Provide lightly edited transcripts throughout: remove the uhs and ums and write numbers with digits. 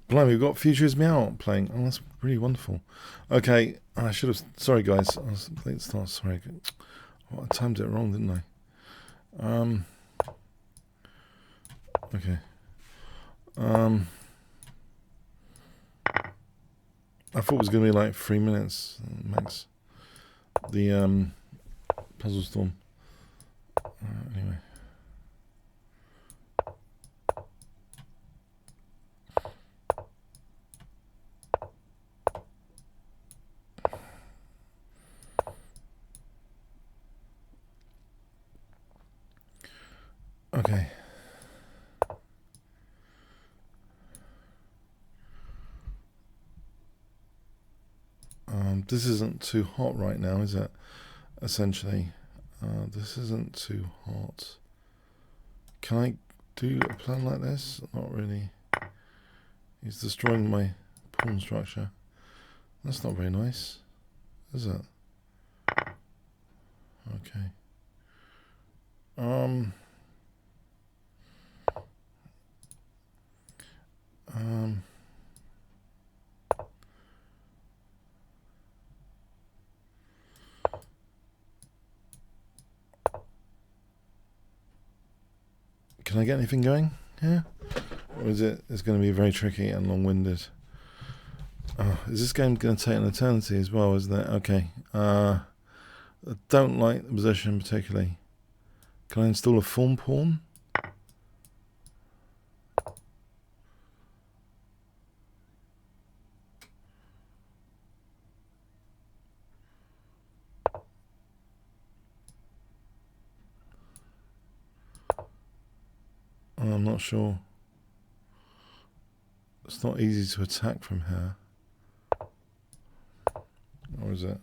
Blimey, we've got Futures Meow playing. Oh, that's really wonderful. Okay, I should have. Sorry, guys. I was late start. Sorry. Oh, I timed it wrong, didn't I? Okay. I thought it was going to be like 3 minutes max. The puzzle storm. Anyway. Okay. This isn't too hot right now, is it? Essentially, this isn't too hot. Can I do a plan like this? Not really. He's destroying my pawn structure. That's not very nice, is it? Okay. Can I get anything going here? Or is it? It's going to be very tricky and long-winded. Oh, is this game going to take an eternity as well? Isn't it? Okay. I don't like the position particularly. Can I install a form pawn? I'm not sure. It's not easy to attack from here. Or is it?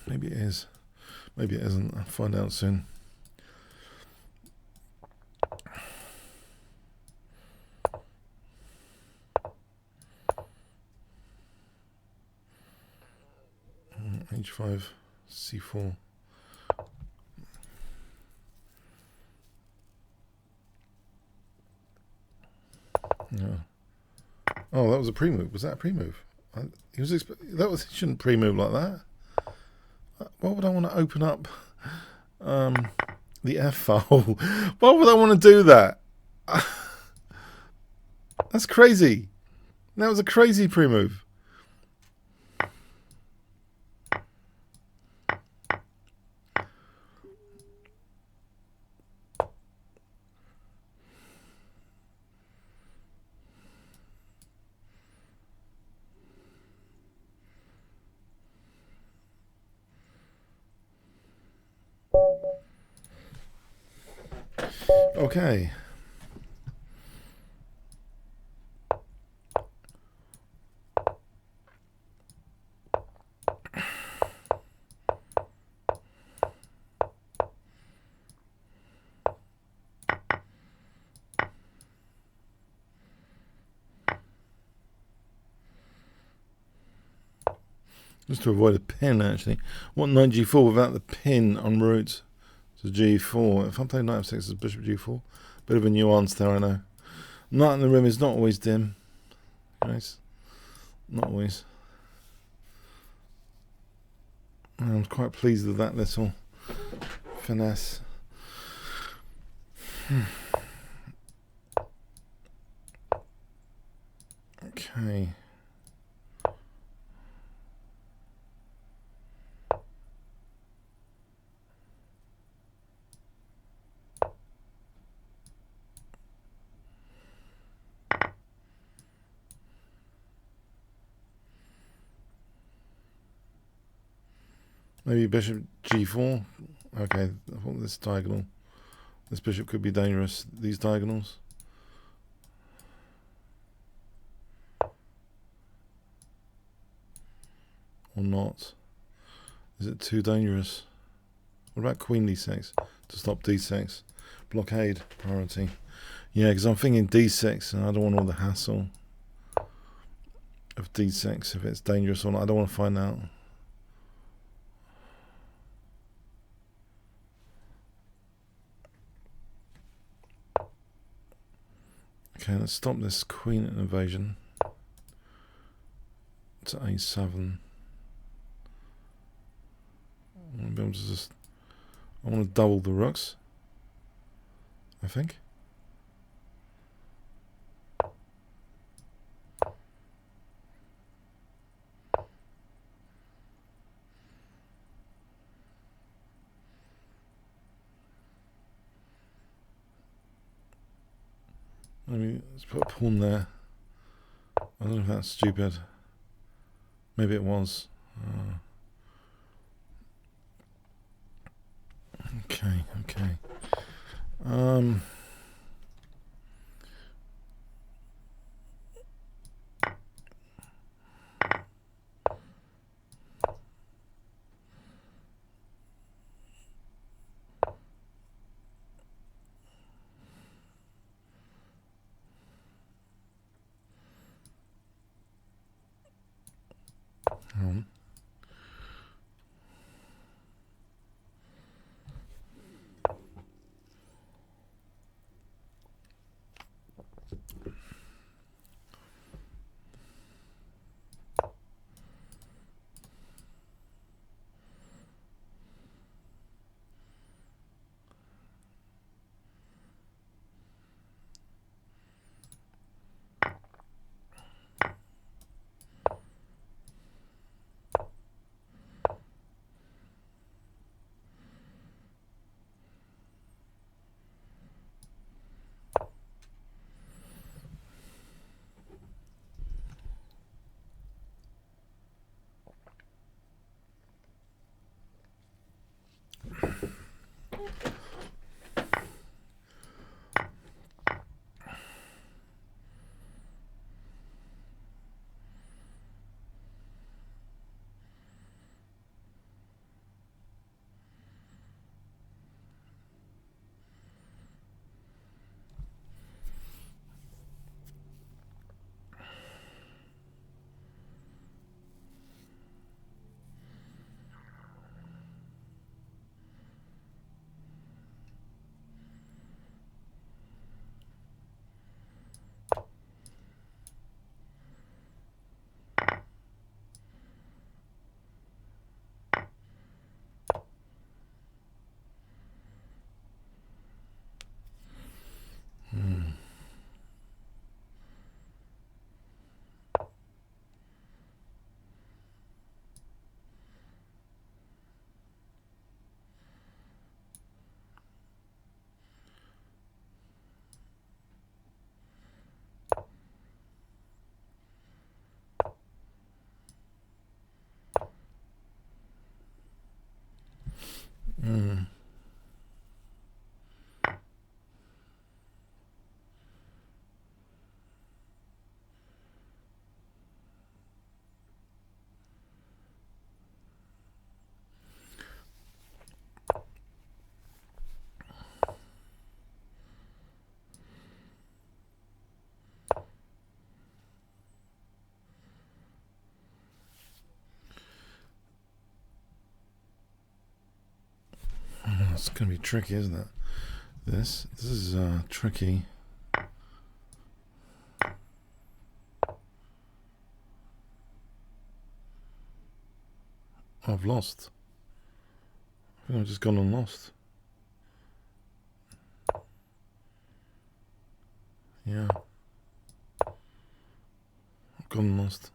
Maybe it is. Maybe it isn't. I'll find out soon. H5, C4. Yeah. Oh, that was a pre-move. Was that a pre-move? He shouldn't pre-move like that. Why would I want to open up the F file? Why would I want to do that? That's crazy. That was a crazy pre-move. Okay. Just to avoid a pin, actually. What knight g4 without the pin en route to g4? If I play knight f6 as bishop g4, bit of a nuance there, I know. Knight in the rim is not always dim. Nice. Not always. I'm quite pleased with that little finesse. Okay. Maybe bishop g4. Okay, I thought this diagonal. This bishop could be dangerous. These diagonals. Or not. Is it too dangerous? What about queen d6 to stop d6? Blockade priority. Yeah, because I'm thinking d6 and I don't want all the hassle. of d6 if it's dangerous or not. I don't want to find out. Okay, let's stop this queen invasion to a7. I want to be able to just, I want to double the rooks, I think. Maybe let's put a pawn there. I don't know if that's stupid. Maybe it was. Okay. It's going to be tricky, isn't it? This is tricky. I've lost. I think I've just gone and lost. Yeah. I've gone and lost.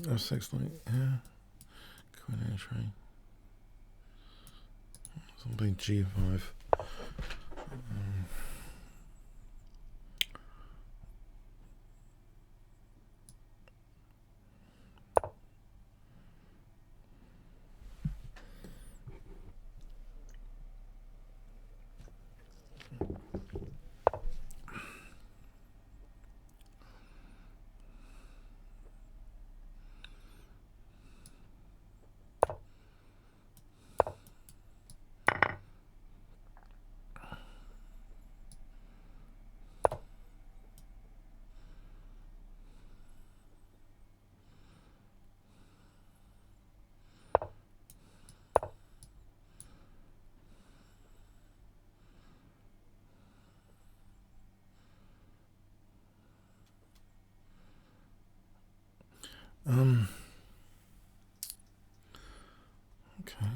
F6 knight, yeah. Queen entry. Something G5. Okay.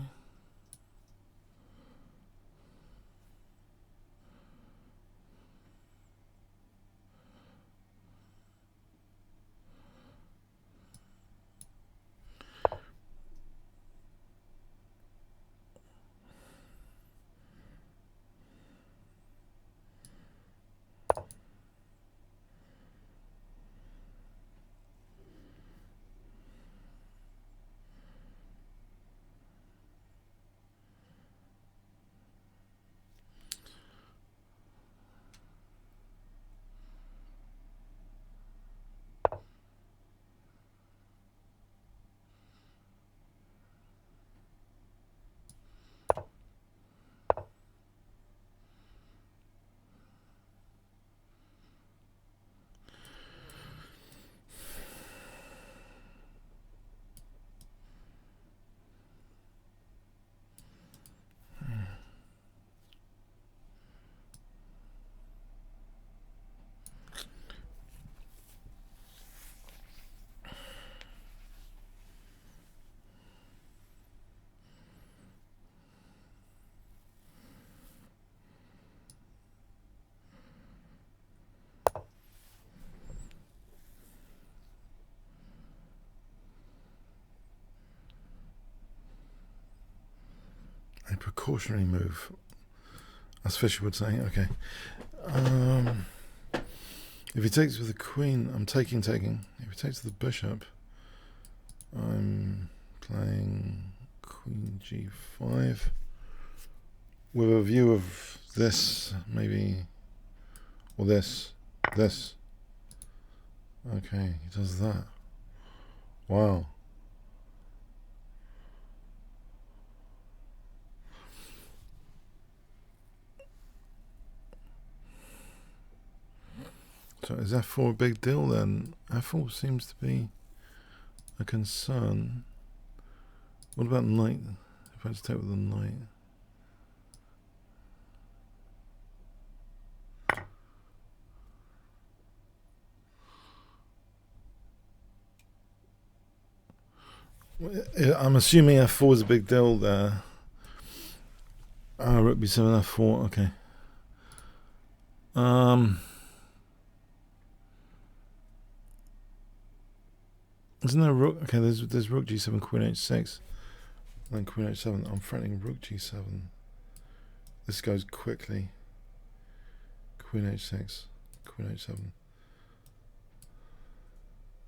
A precautionary move, as Fischer would say. Okay. If he takes with the queen, I'm taking. If he takes with the bishop, I'm playing queen g5 with a view of this, maybe, or this. Okay, he does that. Wow. So is f4 a big deal then? f4 seems to be a concern. What about knight? If I just take with the knight. I'm assuming f4 is a big deal there. Rook b7, f4, okay. Isn't there a rook? Okay, there's rook g7, queen h6, then queen h7. I'm threatening rook g7. This goes quickly. Queen h6, queen h7.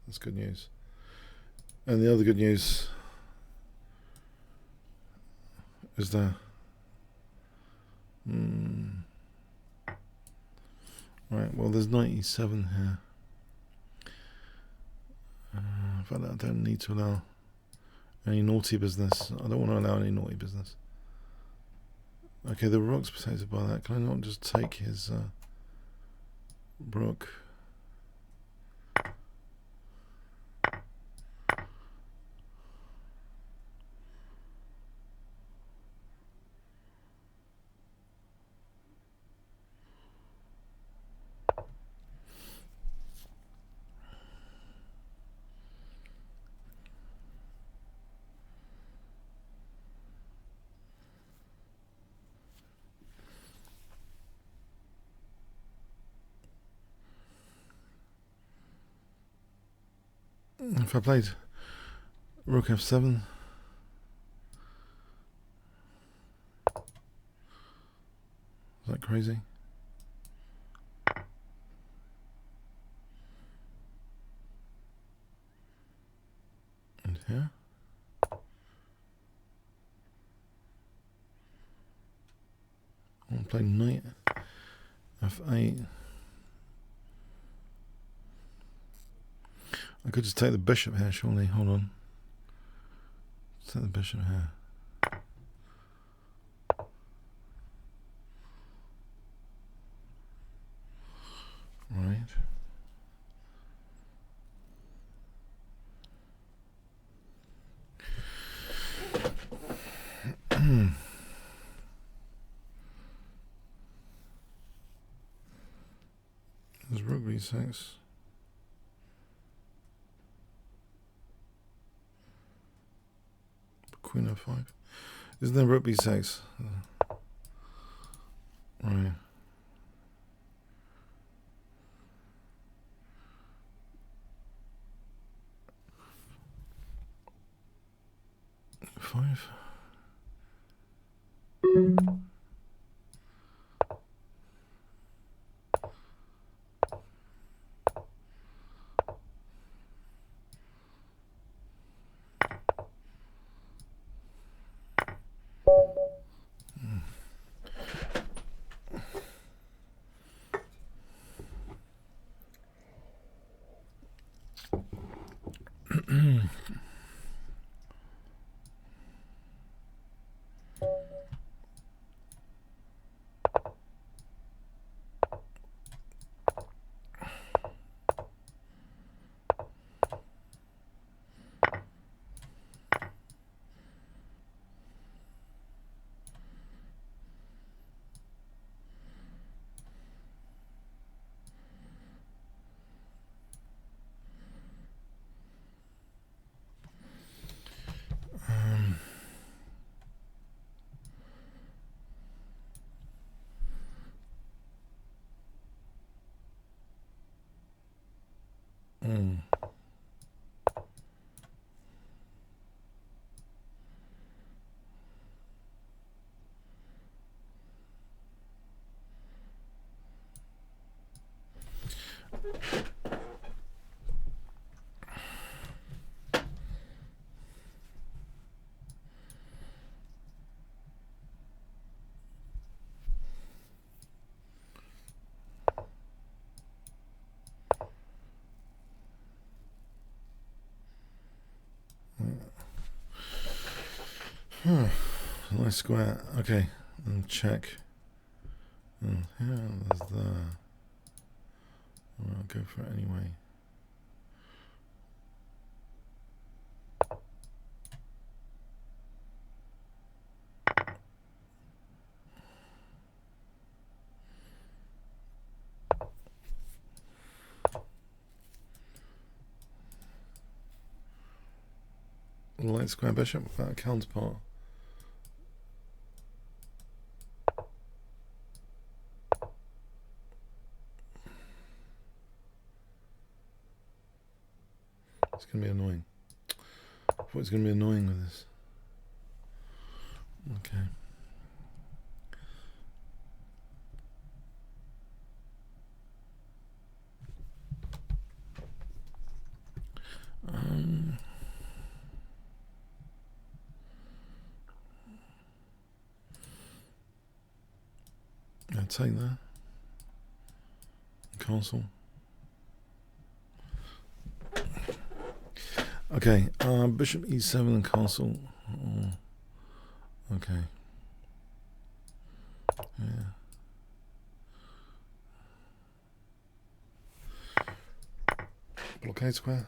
That's good news. And the other good news is there. Right, well, there's knight e7 here. In fact, I don't need to allow any naughty business. I don't want to allow any naughty business. Okay, the rook's protected by that. Can I not just take his rook? If I played rook f7, is that crazy? And here. I want to play knight f8. I could just take the bishop here, surely. Hold on. Let's take the bishop here. Right. There's rook b6. Queen f5. Isn't there rook b6? Right. Five. Nice square. Okay, and check. And here, there's the. I'll go for it anyway. Light square bishop without a counterpart. It's going to be annoying. I thought it was going to be annoying with this. Okay. I'll take that. Castle. Okay, bishop e7 and castle. Oh, okay. Yeah. Blockade square.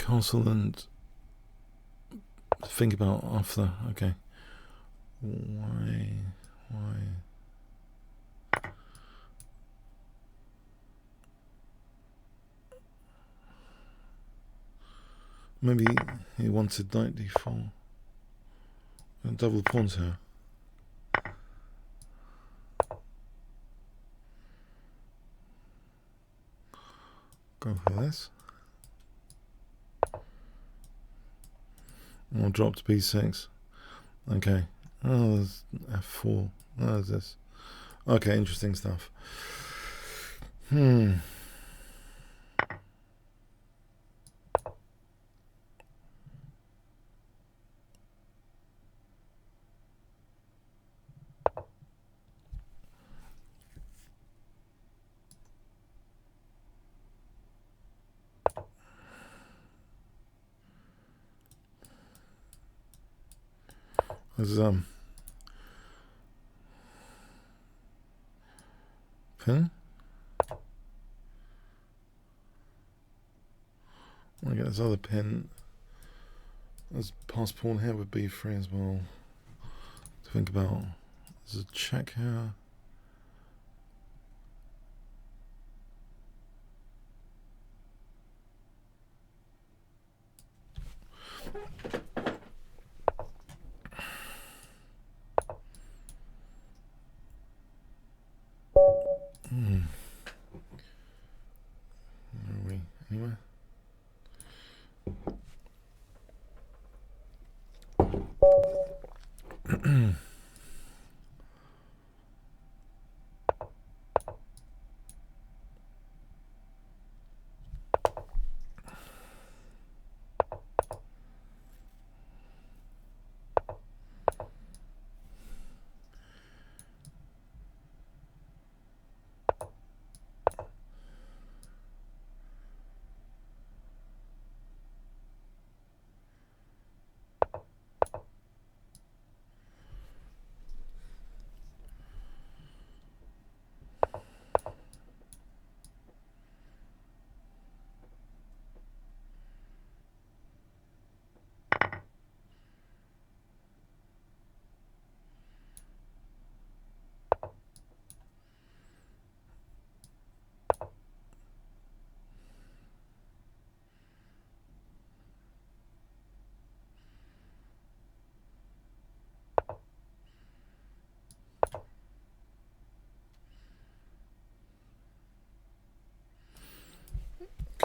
castle and think about after. Okay. Why? Maybe he wanted knight d4. And double pawns here. Go for this. I'll drop to b6. Okay. Oh, there's f4. Oh, there's this. Okay, interesting stuff. There's pin. I get this other pin. There's pass pawn here with b3 as well. To think about. There's a check here. Where are we? Anywhere?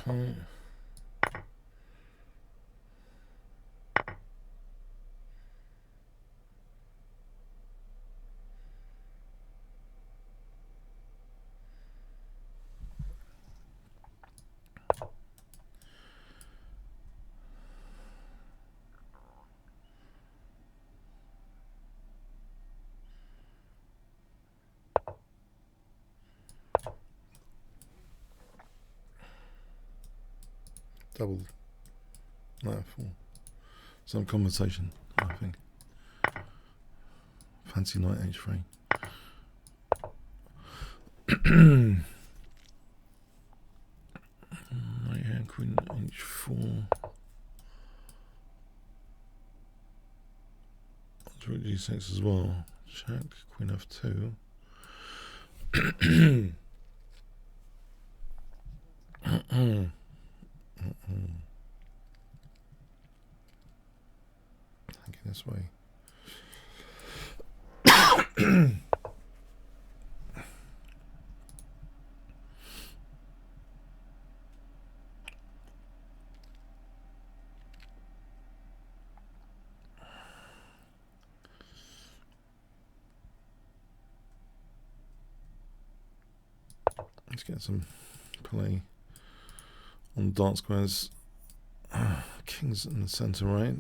Okay. Double. No, four. Some compensation, I think. Fancy knight h3. Knight here, queen h4. Rook g6 as well. Check, queen f2. Thinking this way. Let's get some play on dark squares. King's in the center, right?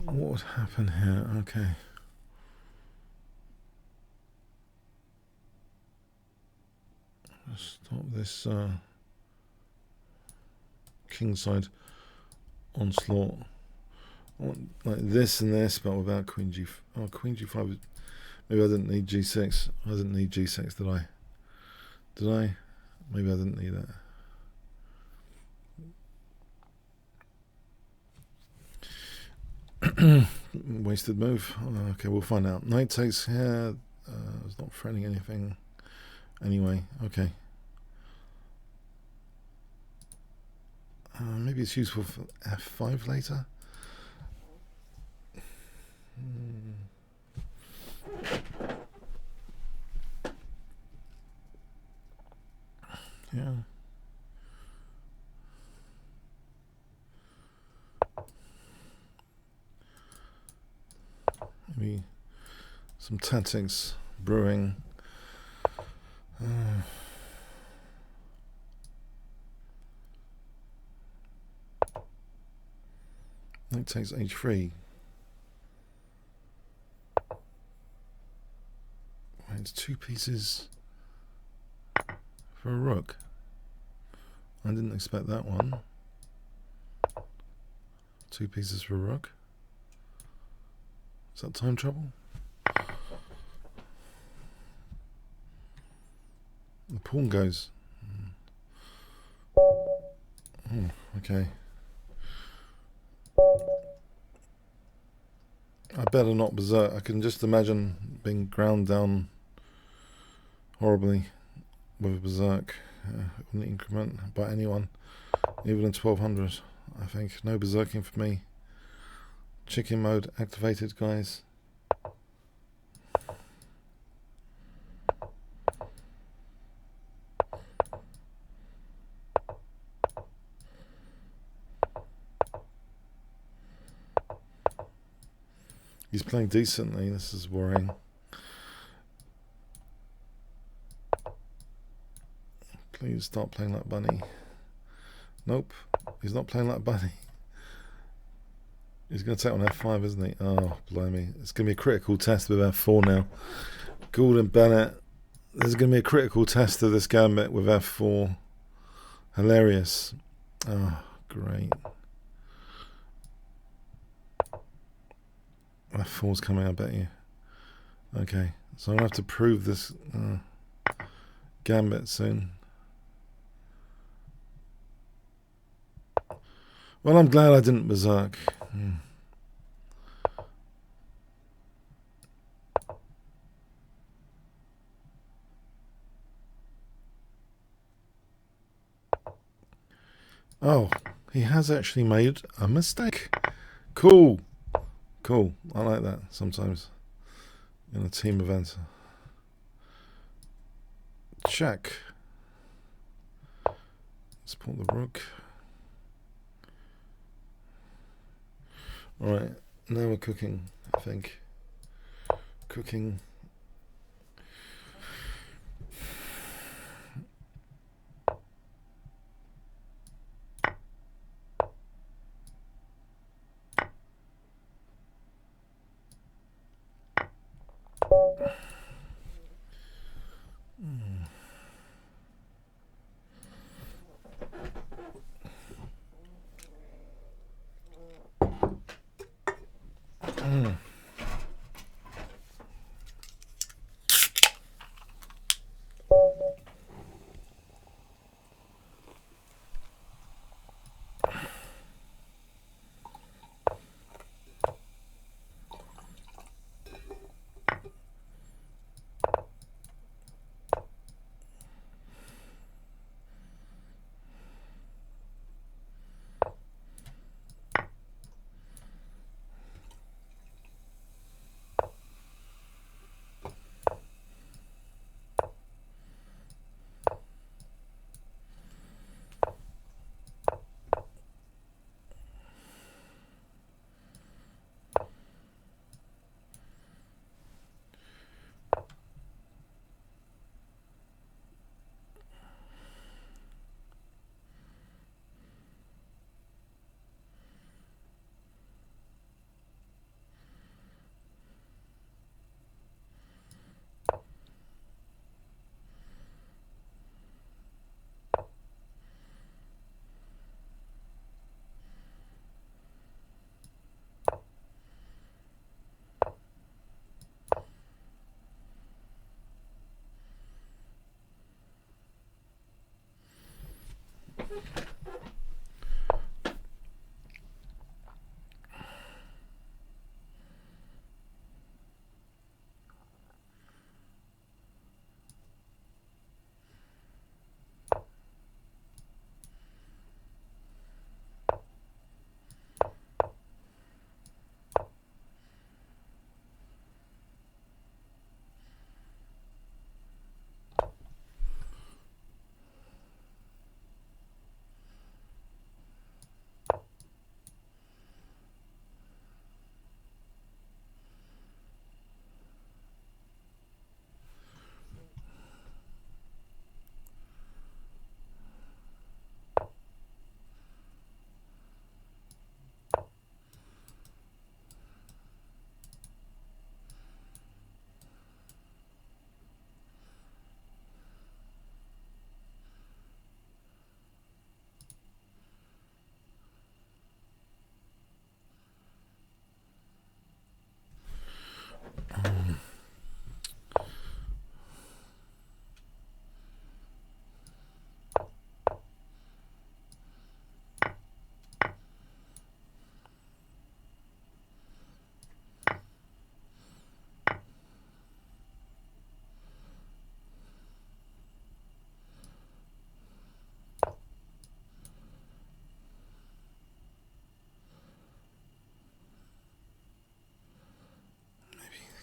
What would happen here? Okay. Stop this kingside onslaught. I want like this and this, but without queen g. Oh, queen g5. Maybe I didn't need g6. I didn't need g6, did I? Did I? Maybe I didn't need that. Wasted move. Okay, we'll find out. Knight takes here. It's not threatening anything. Anyway, okay. Maybe it's useful for f5 later. Yeah. Maybe some tactics brewing. Knight takes h3. It's 2 pieces for a rook. I didn't expect that one. 2 pieces for a rook. Is that time trouble? The pawn goes. Oh, okay. I better not berserk. I can just imagine being ground down horribly with a berserk on the increment by anyone, even in 1200. I think no berserking for me. Chicken mode activated, guys. He's playing decently. This is worrying. Please start playing like bunny. Nope, he's not playing like bunny. He's going to take on f5, isn't he? Oh, blimey. It's going to be a critical test with f4 now. Gordon Bennett. There's going to be a critical test of this gambit with f4. Hilarious. Oh, great. f4's coming, I bet you. Okay, so I'm going to have to prove this gambit soon. Well, I'm glad I didn't berserk. Oh, he has actually made a mistake. Cool. Cool. I like that sometimes in a team event. Check. Let's pull the rook. Alright, now we're cooking, I think. Cooking.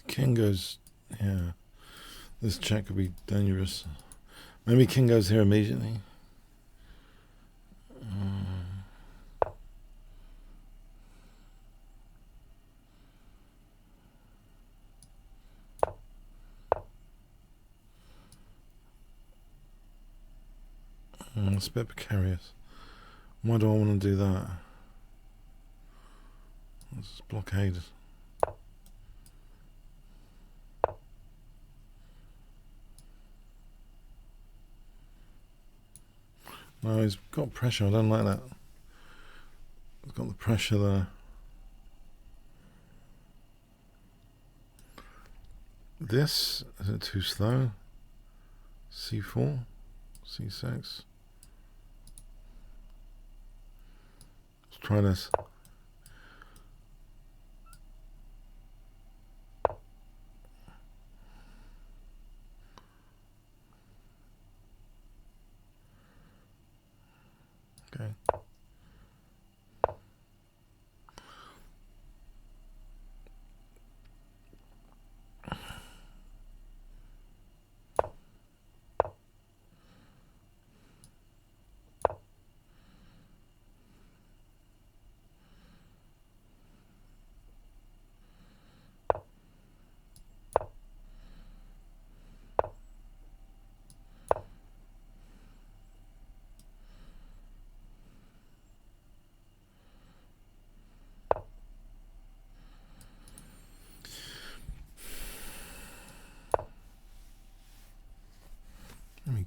king goes, yeah, this check could be dangerous. Maybe king goes here immediately. It's a bit precarious. Why do I want to do that? Let's blockade. No, he's got pressure. I don't like that. He's got the pressure there. This, is it too slow? C4, C6. Let's try this. Okay.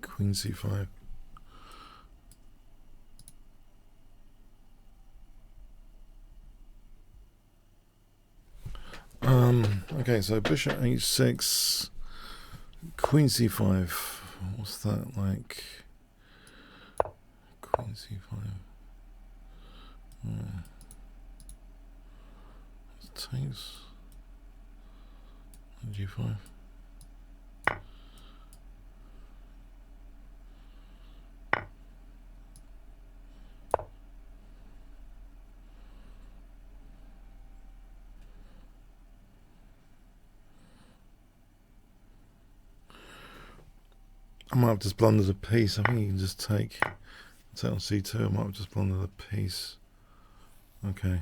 Queen C5. Okay, so bishop H6, Queen C5. What's that like? Queen C5. Takes G5. I might have just blundered a piece. I think you can just take on C2. I might have just blundered a piece. Okay.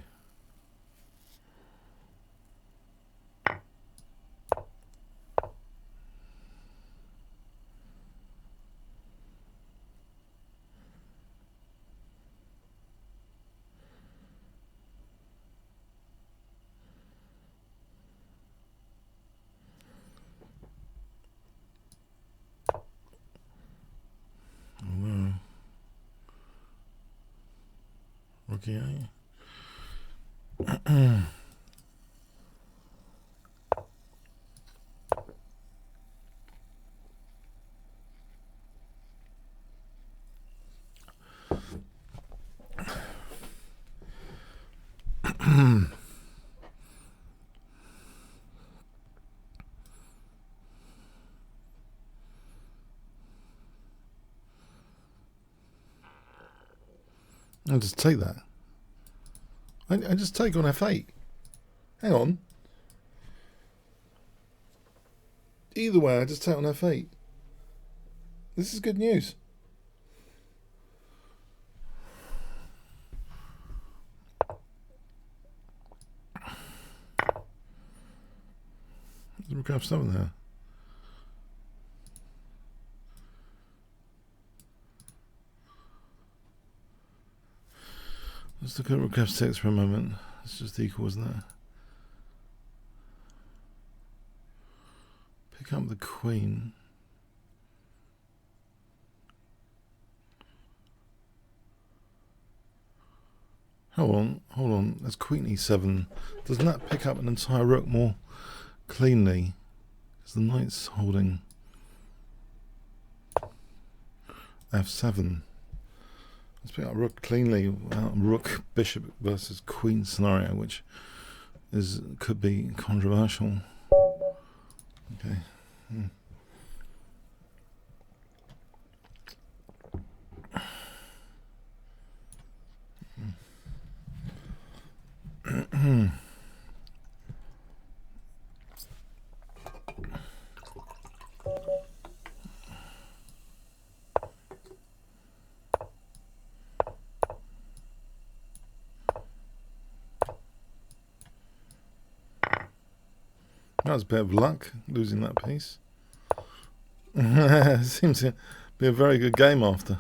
Okay. I'll just take that. I just take on F8. Hang on. Either way, I just take on F8. This is good news. Rook F7 there. Let's look at Rook F6 for a moment. It's just equal, isn't it? Pick up the queen. Hold on. There's Queen E7. Doesn't that pick up an entire rook more cleanly? Because the knight's holding F7. Let's pick up rook cleanly without rook bishop versus queen scenario, which could be controversial. Okay. That was a bit of luck, losing that piece. Seems to be a very good game after.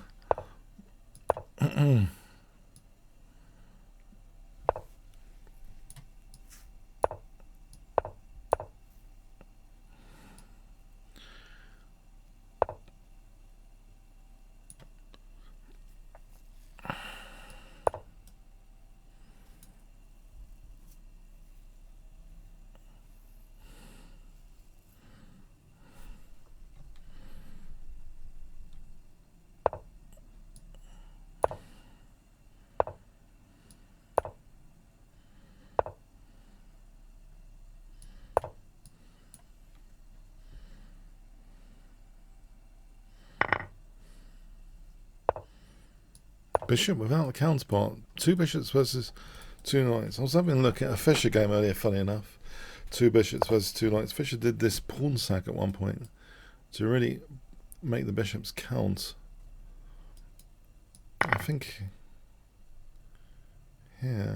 Bishop without the counterpart. 2 bishops versus 2 knights. I was having a look at a Fischer game earlier, funny enough. 2 bishops versus 2 knights. Fischer did this pawn sack at one point to really make the bishops count. I think here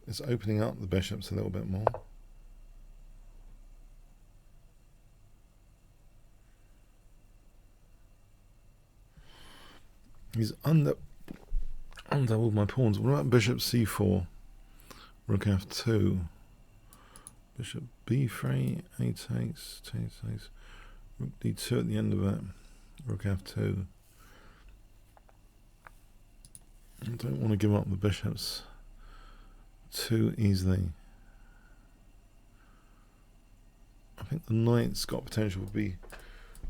it's opening up the bishops a little bit more. He's under all my pawns. What about bishop c4? Rook f2. Bishop b3. A takes. Rook d2 at the end of it. Rook f2. I don't want to give up the bishops too easily. I think the knight's got potential to be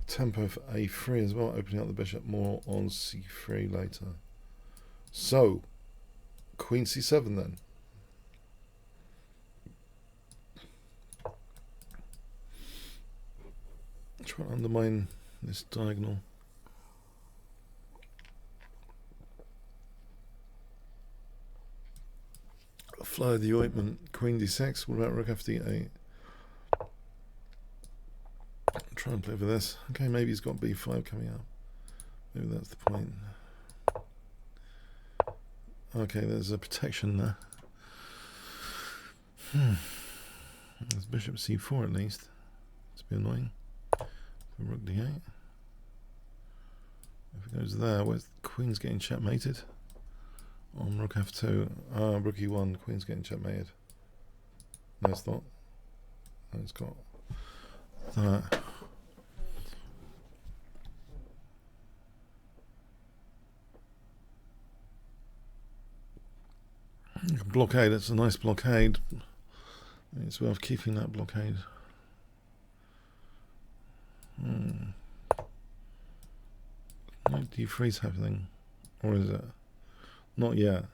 tempo for a3 as well, opening up the bishop more on c3 later. So, queen c7 then. Try to undermine this diagonal. Flow of the ointment. Queen d6. What about rook fd8? Try and play for this. Okay, maybe he's got b5 coming up. Maybe that's the point. Okay, there's a protection there. There's bishop c4 at least. It's a bit annoying. Rook d8. If it goes there, where's the queen's getting checkmated? On rook f2. Rook e1, queen's getting checkmated. No, it's not. No, it's got that. Blockade, it's a nice blockade. It's worth keeping that blockade. Knight d3 is happening. Or is it? Not yet.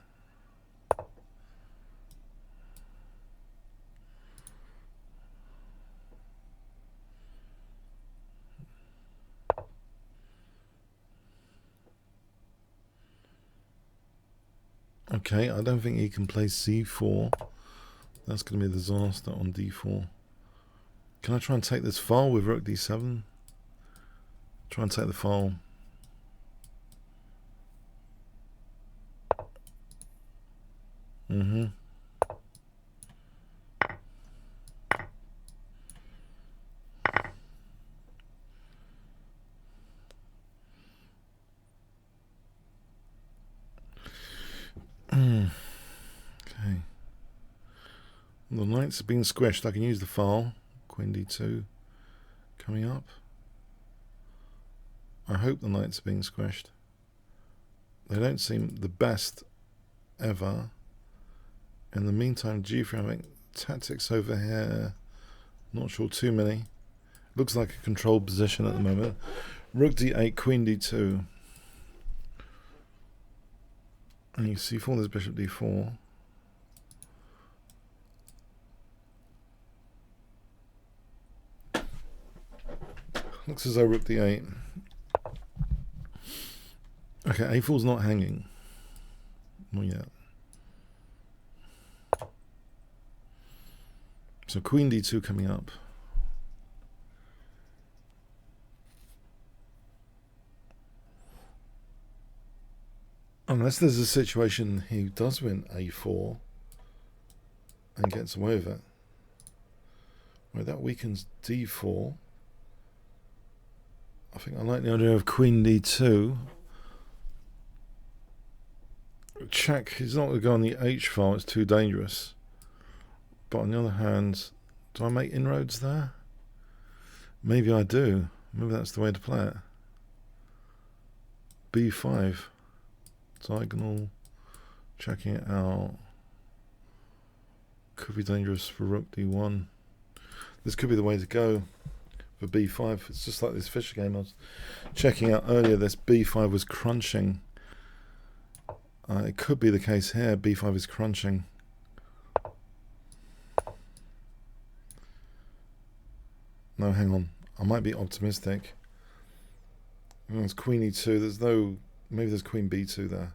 Okay, I don't think he can play c4. That's going to be a disaster on d4. Can I try and take this file with rook d7? Try and take the file. Okay. The knights have been squished. I can use the file. Queen d2 coming up. I hope the knights are being squished. They don't seem the best ever. In the meantime, g3, I think tactics over here. Not sure too many. Looks like a controlled position at the moment. Rook d8, queen d2. And you see c4, there's bishop d4. Looks as though rook d8. Okay, a4's not hanging. Not yet. So queen d2 coming up. Unless there's a situation he does win a4 and gets away with it. Right, that weakens d4. I think I like the idea of queen d2. Check, he's not going to go on the h file, it's too dangerous. But on the other hand, do I make inroads there? Maybe I do. Maybe that's the way to play it. b5. Diagonal. Checking it out. Could be dangerous for rook d1. This could be the way to go for b5. It's just like this Fischer game I was checking out earlier. This b5 was crunching. It could be the case here. b5 is crunching. No, hang on. I might be optimistic. There's queen e2. There's no... Maybe there's queen b2 there.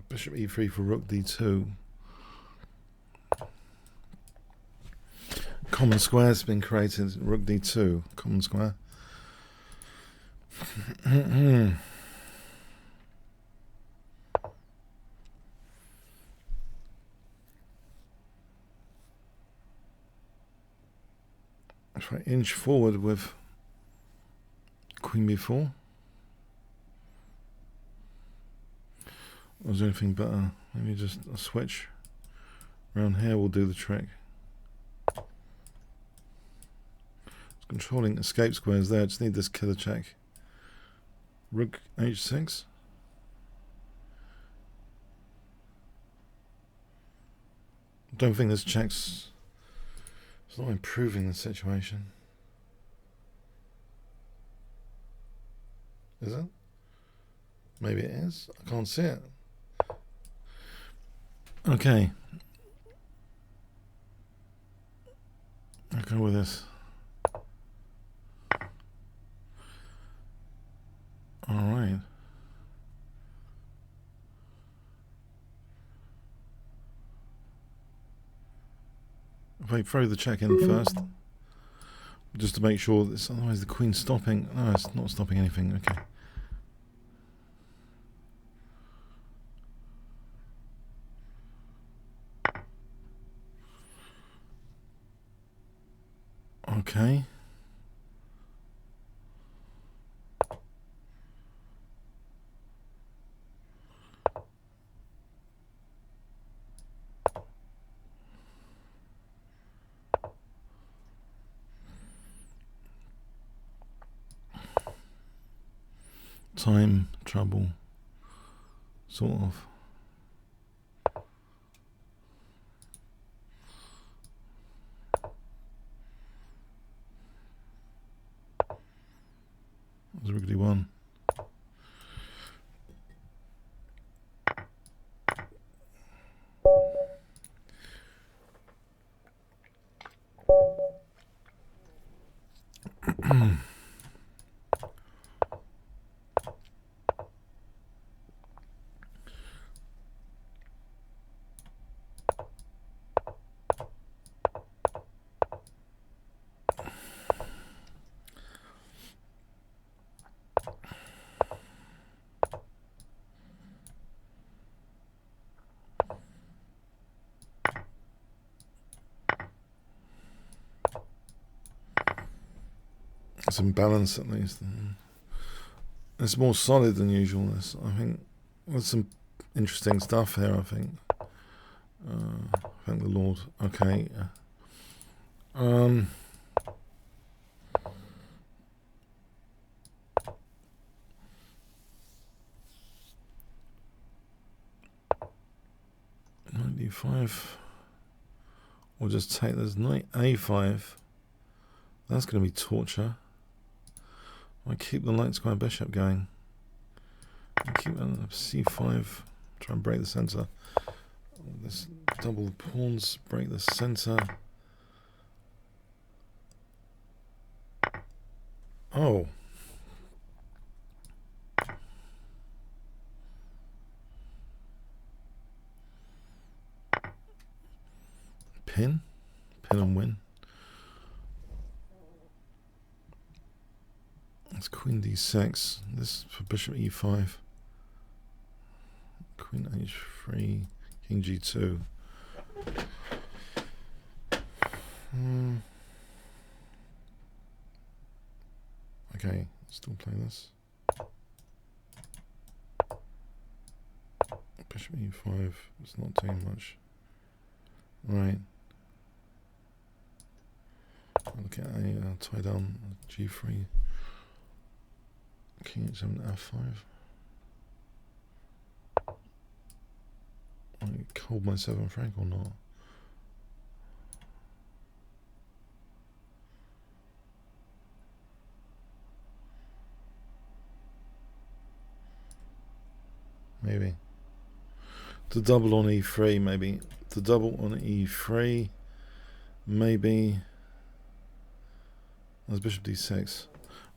Bishop e3 for rook d2. Common square has been created. Rook d2. Common square. If I inch forward with queen b4. Or is there anything better? Maybe just a switch around here will do the trick. It's controlling escape squares there. I just need this killer check. Rook h6. Don't think this check's... It's not improving the situation. Is it? Maybe it is. I can't see it. Okay. I'll go with this. Alright. If I throw the check in first, just to make sure that otherwise the queen's stopping. No, it's not stopping anything. Okay. Okay. Time, trouble, sort of. There's rook d1. Some balance at least. It's more solid than usual. This, I think, there's some interesting stuff here. I think. Thank the Lord. Okay. .95. We'll just take this knight a5. That's going to be torture. I keep the light square bishop going. I keep c5. Try and break the center. This double the pawns, break the center. Oh. Pin and win. It's queen d6. This is for bishop e5. Queen h3. King g2. Okay, still play this. Bishop e5. It's not doing much. Right. Look at a tie down g3. King h7 f5. I hold my 7th rank or not? Maybe. To double on e3, maybe. To double on e3, maybe. There's bishop d6.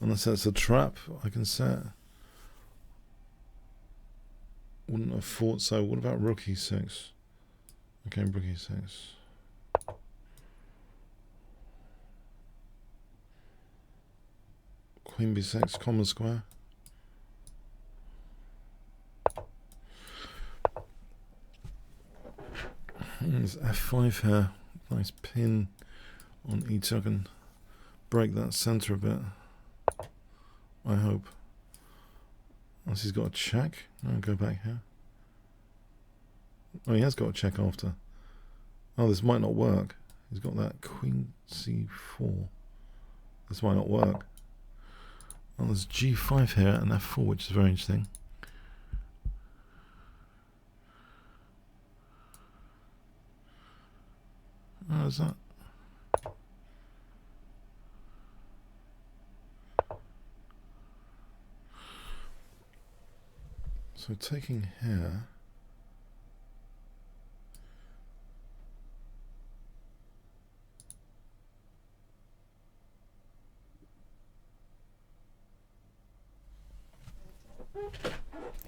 Unless that's a trap I can set. Wouldn't have thought so. What about rook e6? Okay, rook e6. Queen b6, common square. There's f5 here. Nice pin on e2. I can break that center a bit. I hope. Unless he's got a check. No, go back here. Oh, he has got a check after. Oh, this might not work. He's got that queen c4. This might not work. Oh, there's g5 here and f4, which is very interesting. Oh, is that? So taking here.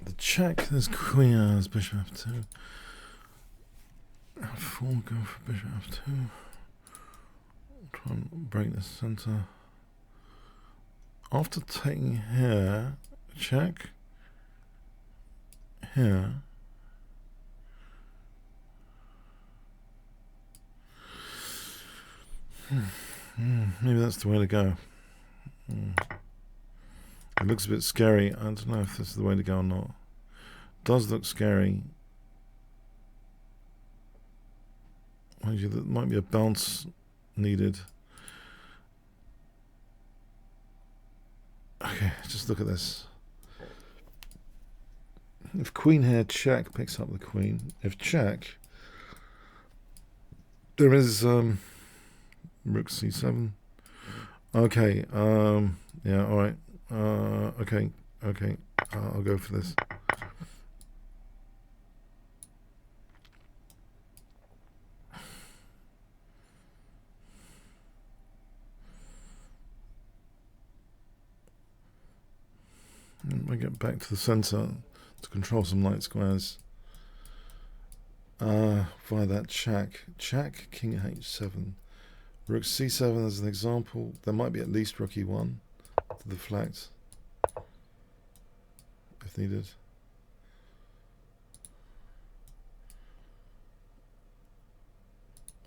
The check, there's queen, there's bishop f2. f4, go for bishop f2. Try and break the center. After taking here, check. Here. Maybe that's the way to go. It looks a bit scary. I don't know if this is the way to go or not. It does look scary. Mind you, there might be a bounce needed. Okay, just look at this. If queen here, check, picks up the queen. If check, there is rook c7. Okay, yeah, alright. Okay, I'll go for this. And we get back to the center to control some light squares. Via that check, king h7. Rook c7 as an example. There might be at least rook e1 to deflect if needed.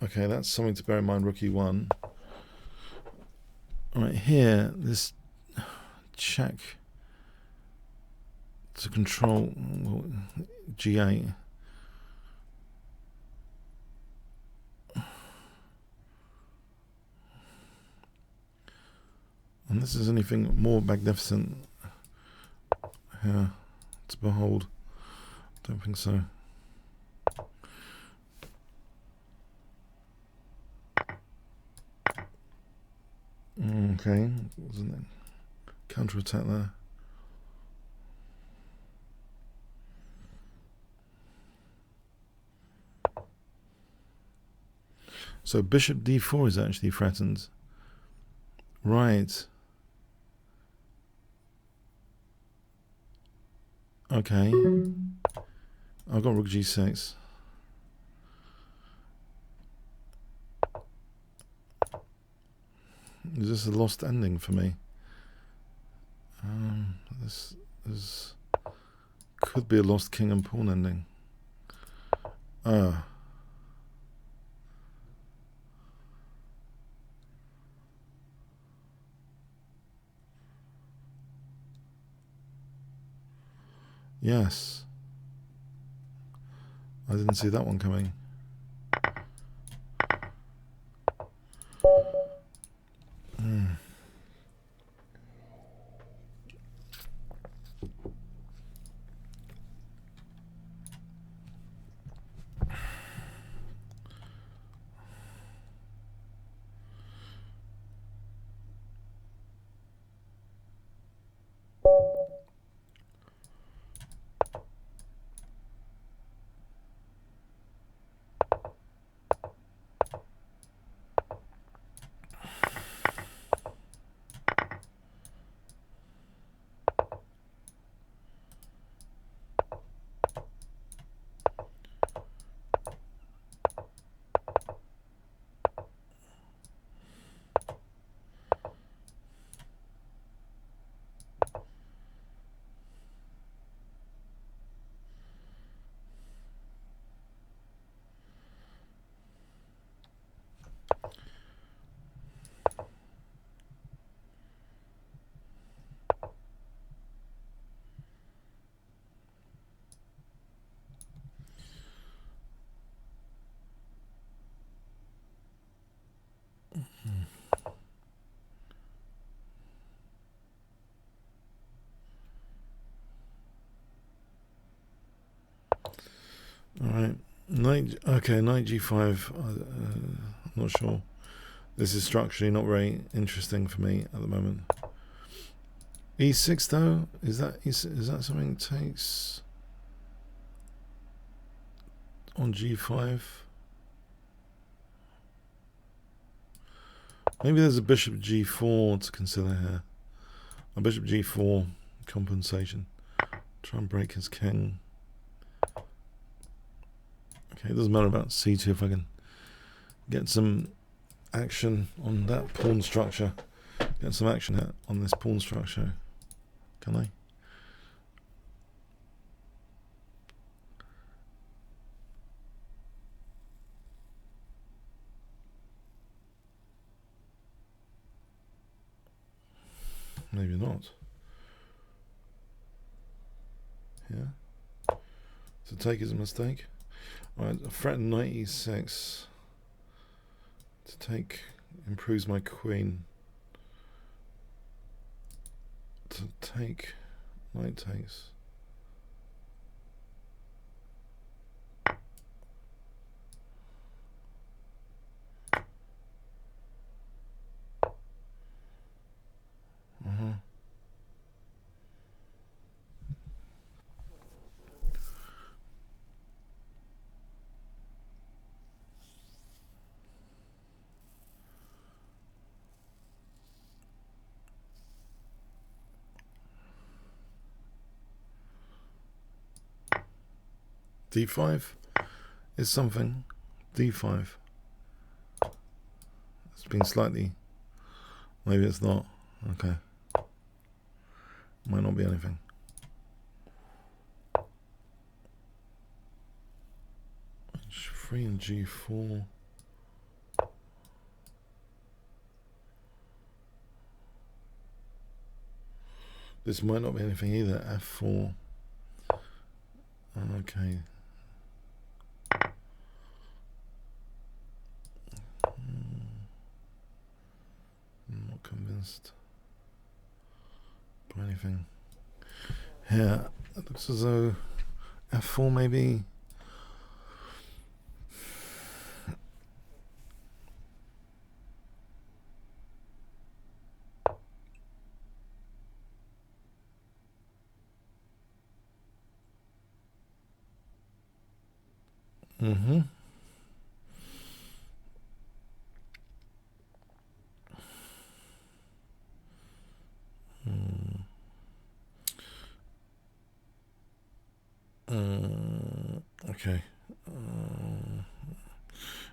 Okay, that's something to bear in mind, rook e1. Alright, here, this check to control g8. And this is anything more magnificent here to behold. Don't think so. Okay, wasn't it? Counter-attack there. So bishop d4 is actually threatened. Right. Okay. I've got rook g6. Is this a lost ending for me? be a lost king and pawn ending. Ah. Yes. I didn't see that one coming. Alright, knight g5, I'm not sure. This is structurally not very interesting for me at the moment. e6 though, is that something that takes on g5? Maybe there's a bishop g4 to consider here. A bishop g4 compensation. Try and break his king. Okay, it doesn't matter about c2 if I can get some action on that pawn structure. Get some action on this pawn structure. Can I? Maybe not. Yeah. So take is a mistake. Alright, a threatened knight e6 to take improves my queen. To take, knight takes. D5 is something. D5. It's been slightly. Maybe it's not. Okay. Might not be anything. H3 and G4. This might not be anything either. F4. Okay. I'm not convinced by anything. Here, it looks as though F4 maybe. Okay.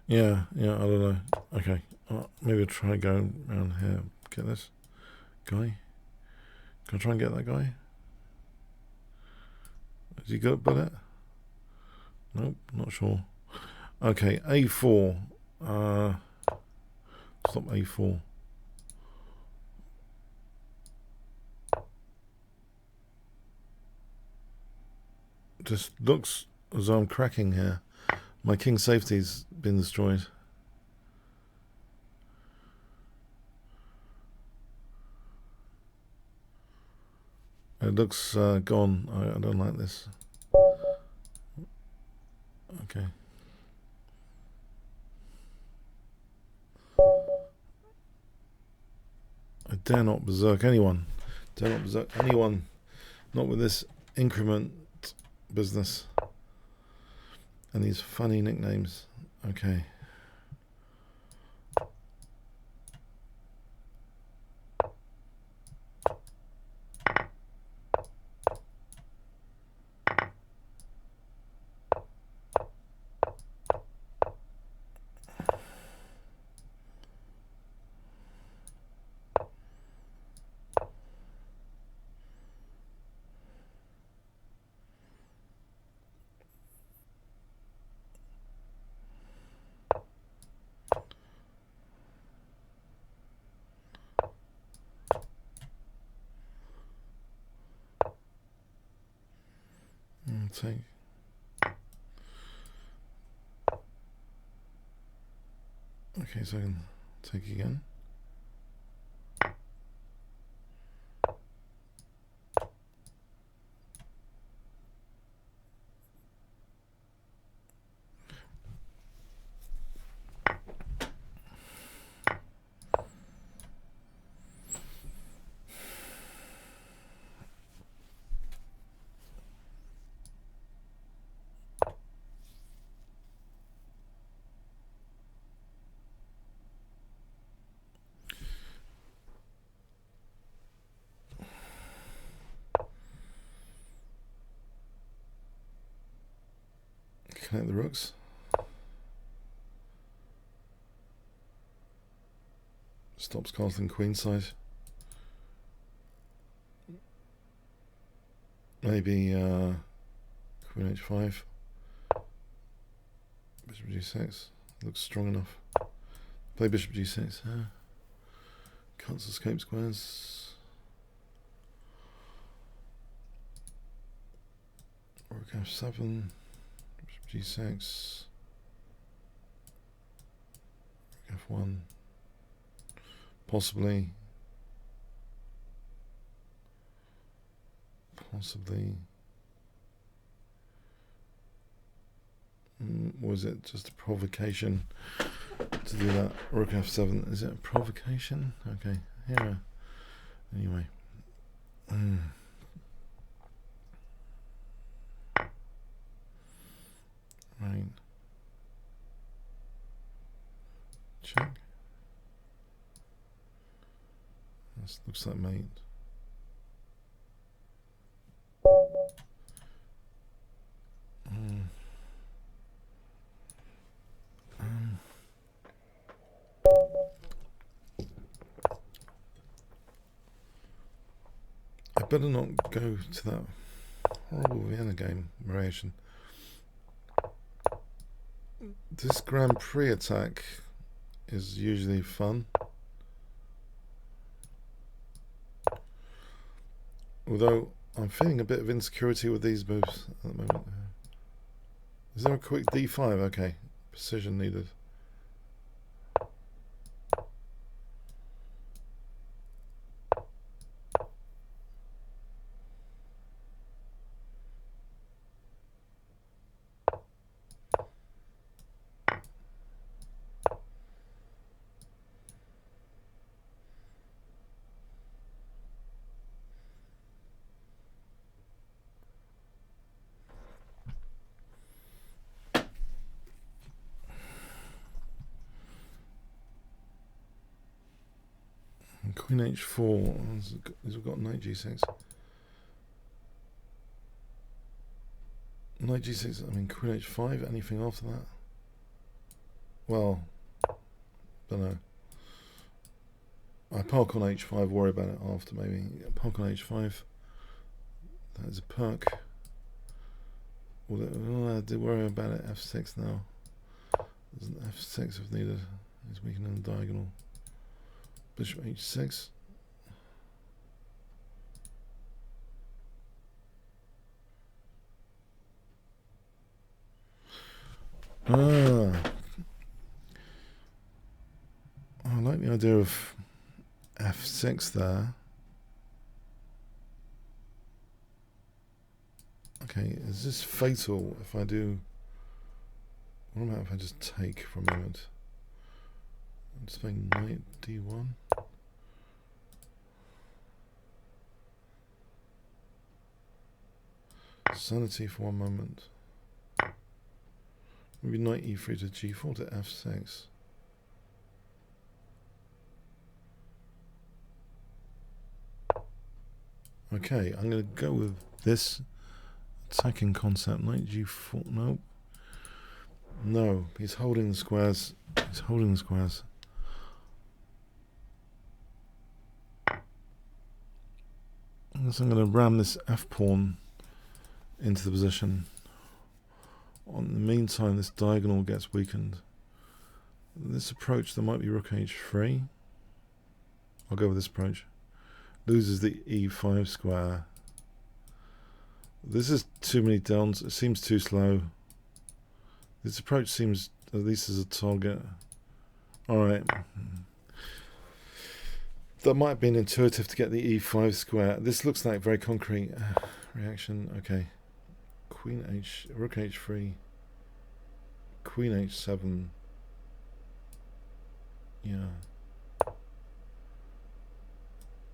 Yeah, I don't know. Okay. Maybe I'll try going around here. Get this guy. Can I try and get that guy? Has he got a bullet? Nope, not sure. Okay, A4. Stop A4. Just looks as though I'm cracking here. My king safety's been destroyed. It looks gone. I don't like this. Okay. I dare not berserk anyone. Dare not berserk anyone. Not with this increment business. And these funny nicknames. Okay. Take. Okay, so I can take again. Connect the rooks. Stops castling queenside. Maybe queen h5. Bishop g6. Looks strong enough. Play bishop g6. Cuts escape squares. Rook f7. G6, F1, possibly, was it just a provocation to do that? Rook F7, is it a provocation? Okay, yeah, anyway. Right. Check. This looks like mate. I better not go to that horrible Vienna game variation. This Grand Prix attack is usually fun. Although I'm feeling a bit of insecurity with these moves at the moment. Is there a quick d5? Okay, precision needed. Queen h4. We've got knight g6. Knight g6. I mean, queen h5. Anything after that? Well, don't know. I park on h5. Worry about it after. Maybe park on h5. That is a perk. Oh, I did worry about it. F6 now. There's an F6 if needed. He's weakening the diagonal. Bishop H6. I like the idea of F6 there. Okay, is this fatal if I do... What about if I just take for a moment? I'm just playing knight D1. Sanity for one moment. Maybe knight E3 to G4 to F6. Okay, I'm going to go with this attacking concept. Knight G4. No. No, he's holding the squares. He's holding the squares. I guess I'm going to ram this F pawn into the position. In the meantime, this diagonal gets weakened. This approach, there might be rook H3. I'll go with this approach. Loses the E5 square. This is too many downs. It seems too slow. This approach seems at least as a target. Alright. That might have been intuitive to get the E5 square. This looks like very concrete reaction. Okay. Queen H, rook H3. Queen H7. Yeah.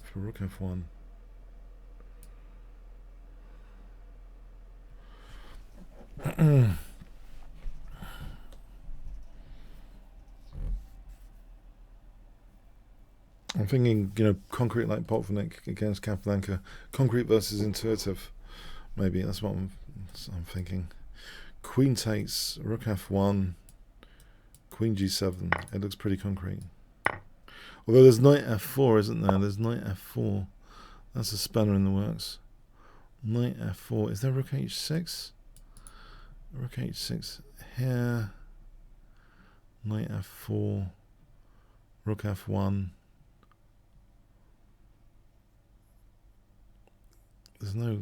For rook F1. I'm thinking, concrete like Botvinnik against Capablanca. Concrete versus intuitive. Maybe that's what I'm thinking. Queen takes, rook F1, Queen G7. It looks pretty concrete. Although there's knight F4, isn't there? There's knight F4. That's a spanner in the works. Knight F4. Is there rook H6? Rook H6 here. Knight F4. Rook F1. There's no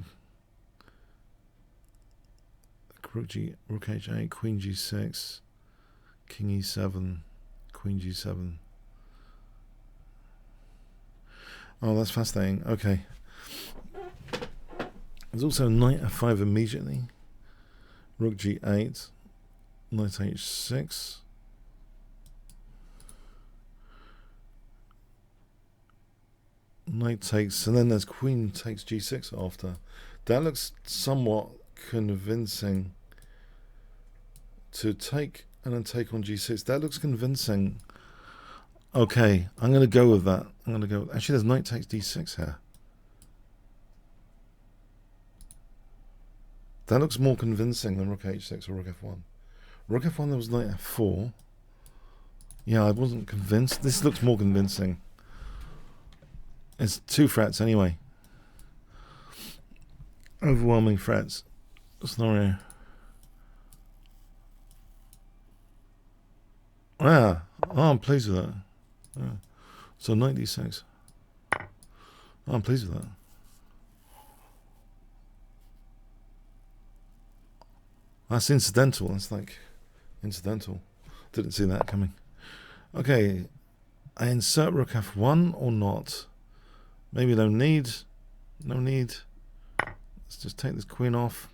rook H8, Queen G6, King E7, Queen G7. Oh, that's fascinating. Okay. There's also knight F5 immediately. Rook G8, knight H6. Knight takes, and then there's queen takes G6 after. That looks somewhat convincing. To take and then take on G6. That looks convincing. Okay, I'm going to go with that. Actually, there's knight takes D6 here. That looks more convincing than rook H6 or rook F1. Rook F1, there was knight F4. Yeah, I wasn't convinced. This looks more convincing. It's 2 threats anyway. Overwhelming threats scenario. Yeah. Oh, I'm pleased with that. Yeah. So knight D6. Oh, I'm pleased with that. That's incidental. That's like incidental. Didn't see that coming. Okay. I insert rook F1 or not? Maybe no need. No need. Let's just take this queen off.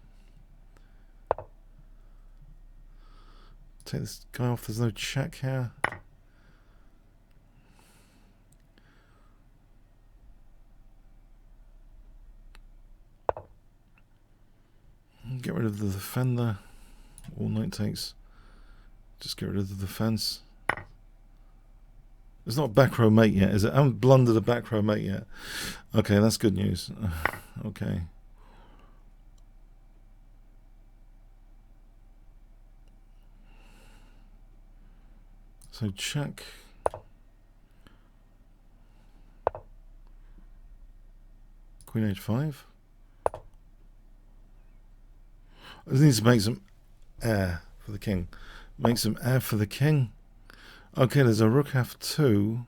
Take this guy off. There's no check here. Get rid of the defender. All knight takes. Just get rid of the defense. It's not back row mate yet, is it? I haven't blundered a back row mate yet. Okay, that's good news. Okay. So check. Queen H5. I just need to make some air for the king. Make some air for the king. Okay, there's a rook f2.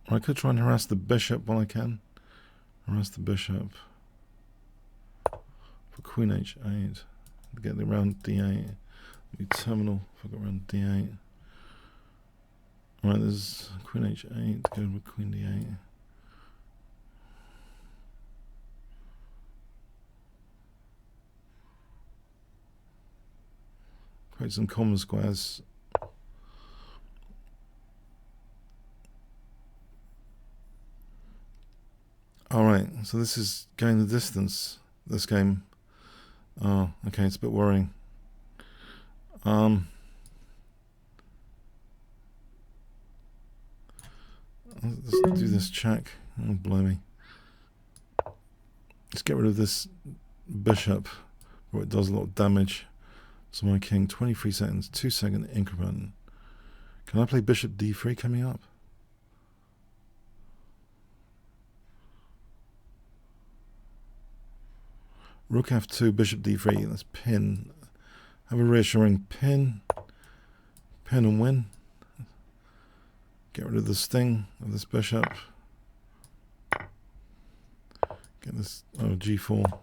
I could try and harass the bishop while I can. Harass the bishop. For queen h8. Get the round d8. Be terminal if I got around d8. Alright, there's queen h8. Go with queen d8. Create some common squares. Alright, so this is going the distance, this game. Oh, okay, it's a bit worrying. Let's do this check. Oh, blimey. Let's get rid of this bishop, where it does a lot of damage. So my king, 23 seconds, 2-second increment. Can I play bishop d3 coming up? Rook f2, bishop d3, let's pin. Have a reassuring pin. Pin and win. Get rid of the sting of this bishop. Get this, oh, g4.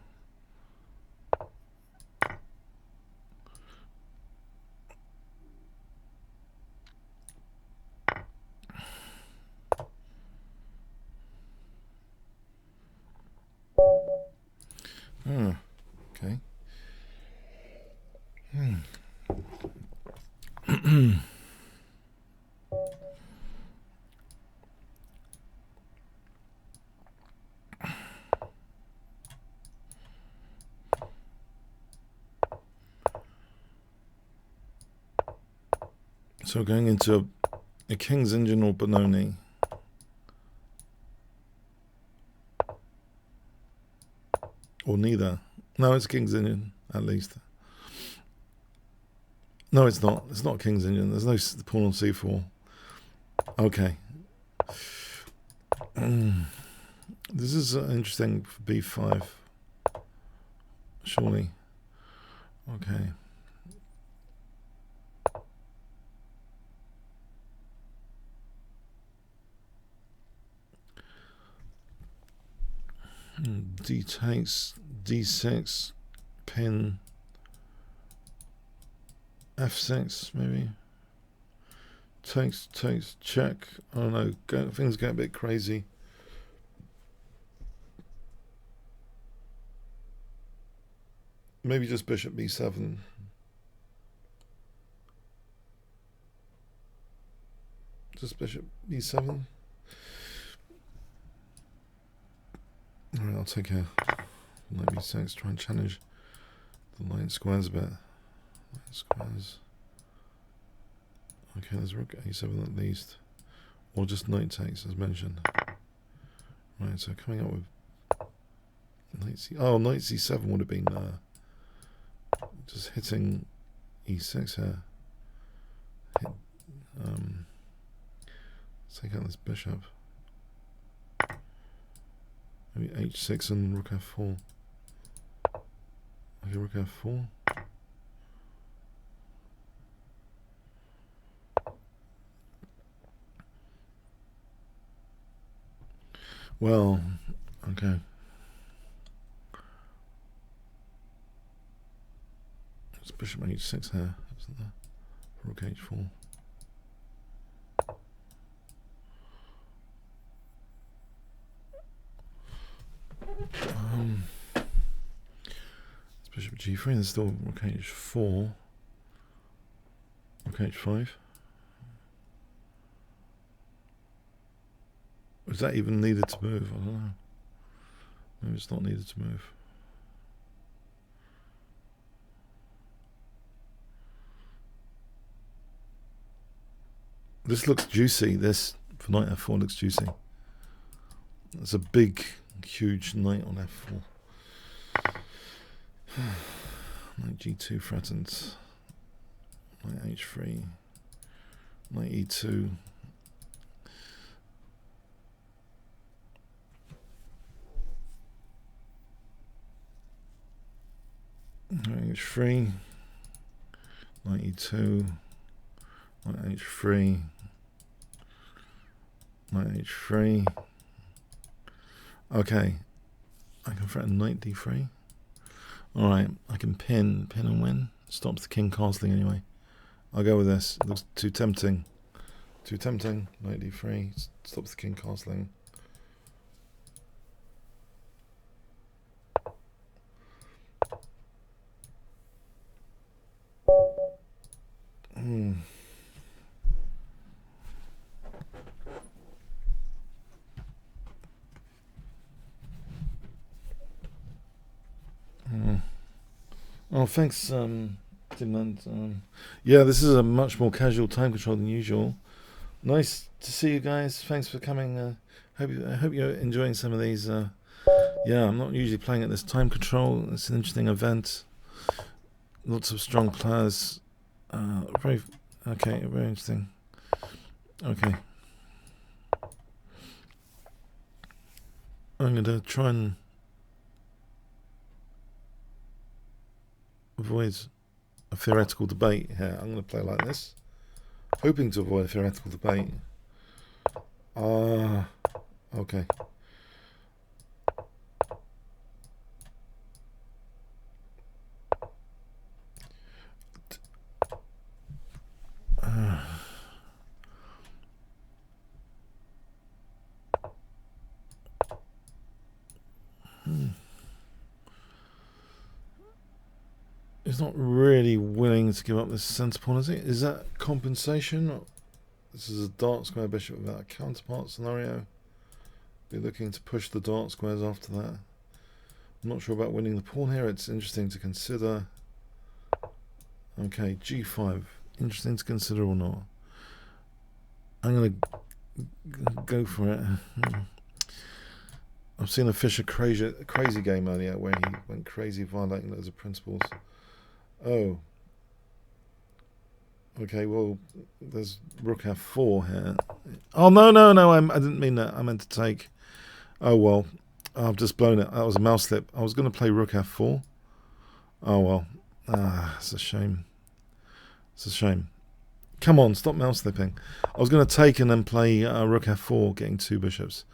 Oh, okay. So going into a King's Indian or Benoni. Or neither. No, it's King's Indian, at least. No, it's not. It's not King's Indian. There's no pawn on c4. Okay. This is interesting for b5. Surely. Okay. D takes, d6, pin, f6 maybe. Takes, check. I don't know. Things get a bit crazy. Maybe just bishop b7. Just bishop b7. Alright, I'll take a knight b6, try and challenge the light squares a bit. Light squares. Okay, there's rook a7 at least. Or just knight takes as mentioned. Right, so coming up with knight c. Oh, knight c7 would have been just hitting e6 here. Let's take out this bishop. Maybe h6 and rook f4. Okay, rook f4. Well, okay. It's bishop h6 here, isn't there? Rook h4. It's bishop g3, there's still rook h4. Rook h5. Was that even needed to move? I don't know. Maybe it's not needed to move. This looks juicy. This for knight f4 looks juicy. It's a big, huge knight on f4. Knight g2 threatened. Knight h3. Knight e2. h3, knight e2, knight h3, knight h3. Okay, I can threaten knight d3. Alright, I can pin and win. Stops the king castling anyway. I'll go with this. It looks too tempting. Too tempting. Knight d3 stops the king castling. Oh, thanks, Dimland. Yeah, this is a much more casual time control than usual. Nice to see you guys. Thanks for coming. I hope you're enjoying some of these. Yeah, I'm not usually playing at this time control. It's an interesting event. Lots of strong players. Very interesting. Okay. I'm going to try and avoid a theoretical debate here. I'm going to play like this, hoping to avoid a theoretical debate. Okay. He's not really willing to give up this centre pawn, is he? Is that compensation? This is a dark square bishop without a counterpart scenario. Be looking to push the dark squares after that. I'm not sure about winning the pawn here. It's interesting to consider. Okay, g5. Interesting to consider or not. I'm going to go for it. I've seen a Fischer crazy game earlier where he went crazy violating loads of principles. Oh. Okay, well, there's rook f4 here. Oh, no, I didn't mean that. I meant to take... Oh, well, I've just blown it. That was a mouse slip. I was going to play rook f4. Oh, well. It's a shame. It's a shame. Come on, stop mouse slipping. I was going to take and then play rook f4, getting two bishops.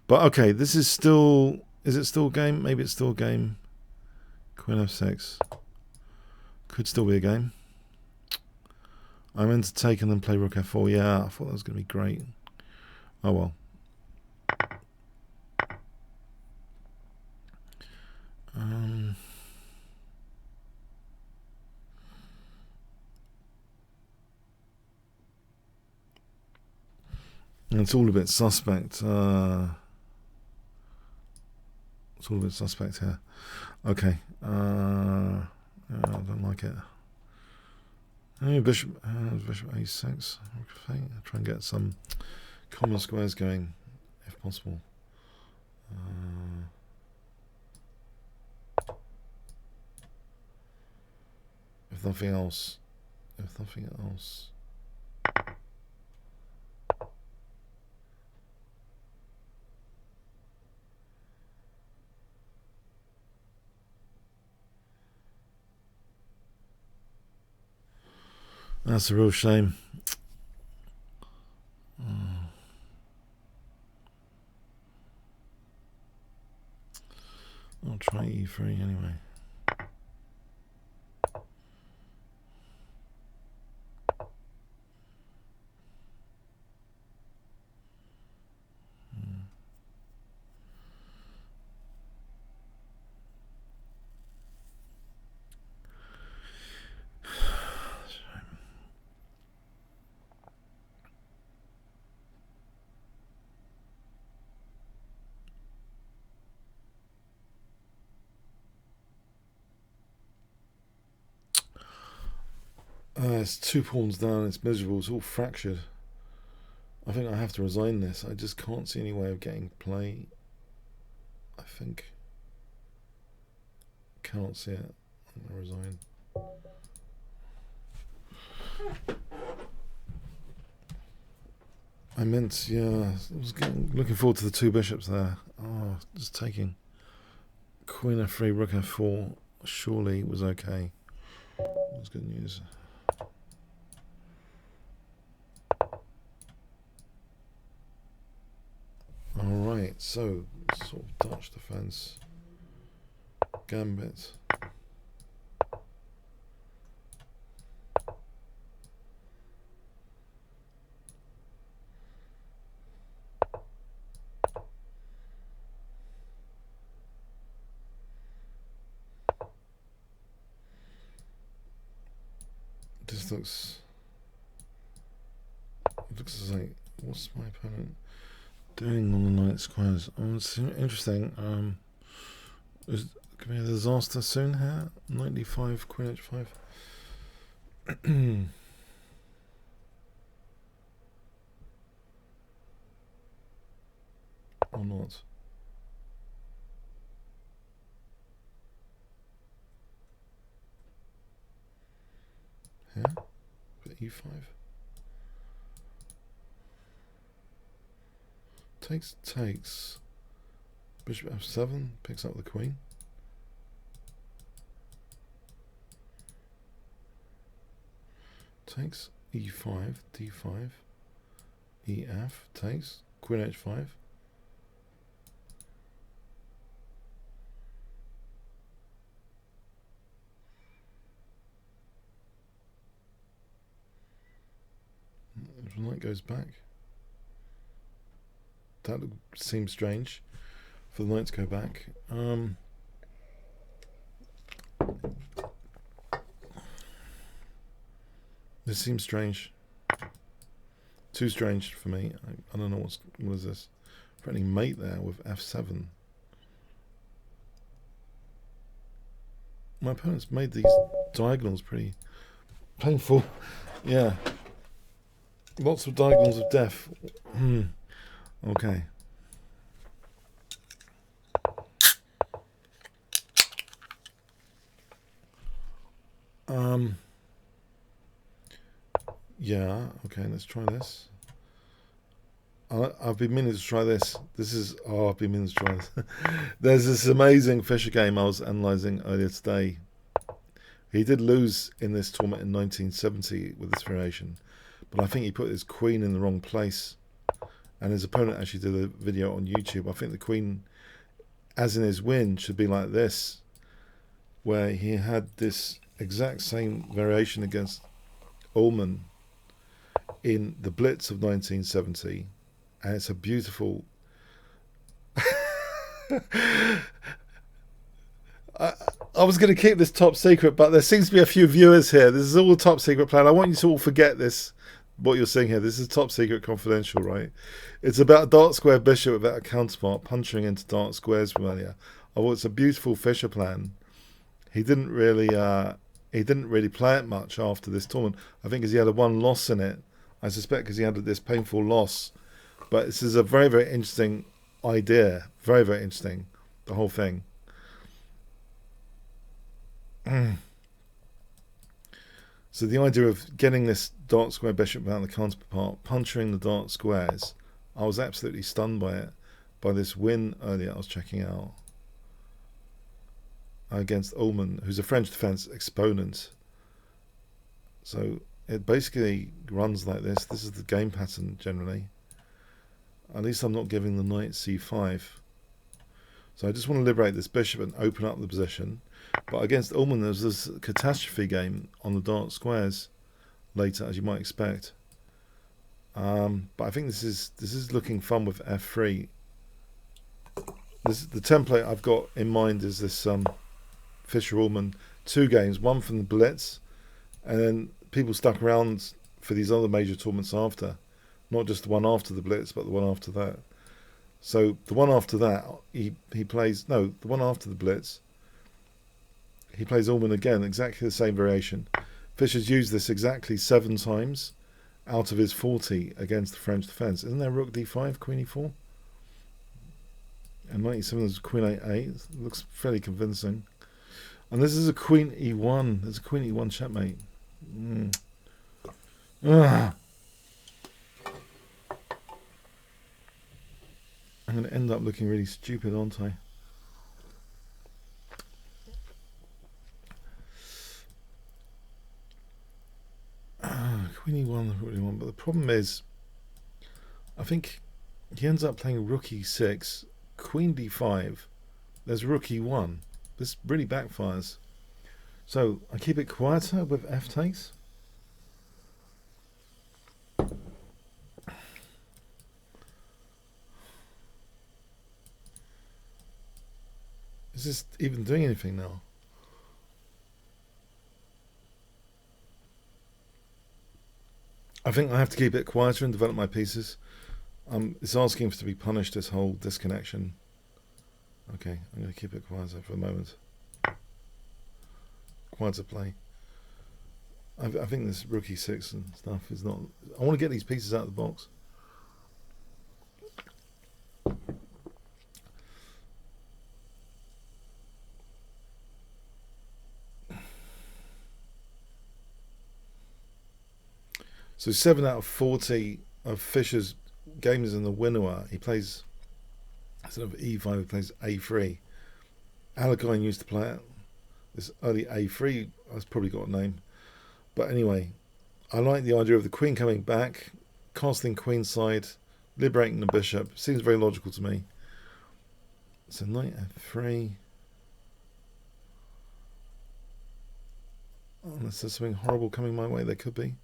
But, okay, this is still... Is it still a game? Maybe it's still a game. Queen f6. Could still be a game. I meant to take and then play rook f4. Yeah, I thought that was going to be great. Oh well. It's all a bit suspect. It's all a bit suspect here. Okay. I don't like it. Bishop a6. Okay. Try and get some common squares going, if possible. If nothing else. That's a real shame. I'll try e3 anyway. It's 2 pawns down, it's miserable, it's all fractured. I think I have to resign this. I just can't see any way of getting play. I think. Cannot see it. I'm going to resign. I meant, yeah, I was looking forward to the 2 bishops there. Oh, just taking Queen f3, Rook f4 surely was okay. That's good news. Alright, so sort of Dutch defense. Gambit. This looks like, what's my opponent doing on the knight squares? Oh, it's interesting. Is could be a disaster soon here. Knight d5, queen h5. Or not. Here, for e5. Takes. Bishop f7 picks up the queen. Takes e5, d5, ef, takes, queen h5. If the knight goes back, that seems strange for the knight to go back. This seems strange. Too strange for me. I don't know what is this. Threatening mate there with f7. My opponent's made these diagonals pretty painful. Yeah. Lots of diagonals of death. Okay. Yeah, okay, let's try this. I've been meaning to try this. I've been meaning to try this. There's this amazing Fischer game I was analysing earlier today. He did lose in this tournament in 1970 with this variation, but I think he put his queen in the wrong place, and his opponent actually did a video on YouTube. I think the queen, as in his win, should be like this, where he had this exact same variation against Ullmann in the Blitz of 1970, and it's a beautiful I was going to keep this top secret, but there seems to be a few viewers here. This is all a top secret plan. I want you to all forget this, what you're seeing here. This is top secret confidential, right? It's about a dark square bishop without a counterpart punching into dark squares from earlier. Oh, it's a beautiful Fischer plan. He didn't really play it much after this tournament. I think because he had a one loss in it. I suspect because he had this painful loss. But this is a very, very interesting idea. Very, very interesting, the whole thing. So the idea of getting this dark square bishop without the counterpart, puncturing the dark squares, I was absolutely stunned by it, by this win earlier I was checking out against Ullmann, who's a French defense exponent. So it basically runs like this. This is the game pattern generally. At least I'm not giving the knight c5. So I just want to liberate this bishop and open up the position. But against Ullmann, there's this catastrophe game on the dark squares later, as you might expect. But I think this is looking fun with f3. The template I've got in mind is this Fischer-Ullmann 2 games, one from the Blitz, and then people stuck around for these other major tournaments after, not just the one after the Blitz, but the one after that. So the one after that, the one after the Blitz, he plays Ullmann again, exactly the same variation. Fischer's used this exactly 7 times out of his 40 against the French defence. Isn't there rook d5, queen e4? And 97 is queen a8. Looks fairly convincing. And this is a queen e1. There's a queen e1 checkmate. I'm going to end up looking really stupid, aren't I? problem is, I think he ends up playing rook e6, queen d5. There's rook e1. This really backfires. So I keep it quieter with f takes. Is this even doing anything now? I think I have to keep it quieter and develop my pieces. It's asking to be punished, this whole disconnection. Okay, I'm going to keep it quieter for a moment. Quieter play. I think this rook e6 and stuff is not... I want to get these pieces out of the box. So 7 out of 40 of Fischer's games in the winner. He plays, instead of e5, he plays a3. Alleghine used to play it. This early a3 has probably got a name. But anyway, I like the idea of the queen coming back, castling queenside, liberating the bishop. Seems very logical to me. So knight f3. Unless there's something horrible coming my way, there could be.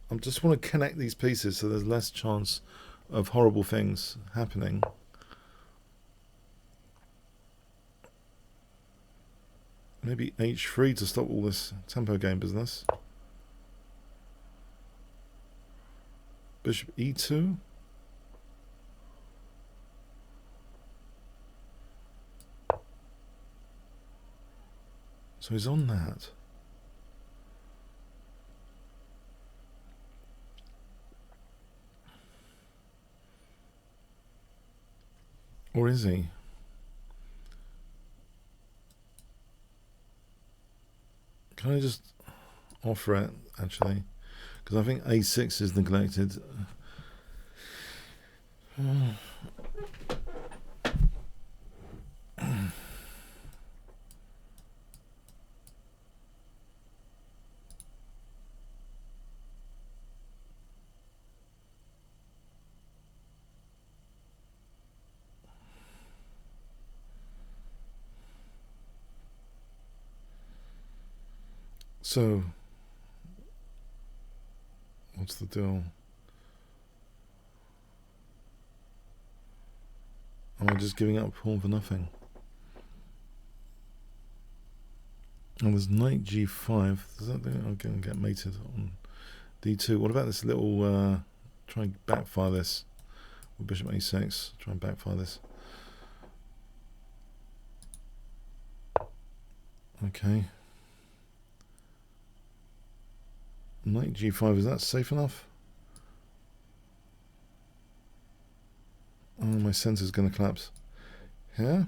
I just want to connect these pieces so there's less chance of horrible things happening. Maybe h3 to stop all this tempo game business. Bishop e2. So he's on that. Or is he? Can I just offer it, actually? Because I think a6 is neglected. So, what's the deal? Am I just giving up pawn for nothing? Oh, there's knight g5. Does that mean I'm going to get mated on d2? What about this little... try and backfire this with bishop a6. Try and backfire this. Okay. Knight g5, is that safe enough? Oh, my sensor's going to collapse. Here?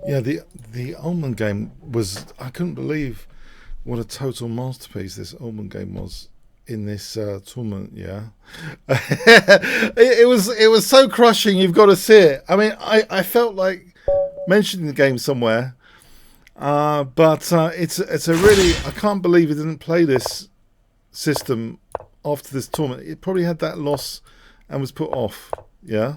Yeah, the Ullman game was, I couldn't believe what a total masterpiece this Ullman game was in this tournament. Yeah, it was so crushing. You've got to see it. I mean, I felt like mentioning the game somewhere, but it's a really, I can't believe he didn't play this system after this tournament. It probably had that loss and was put off. Yeah.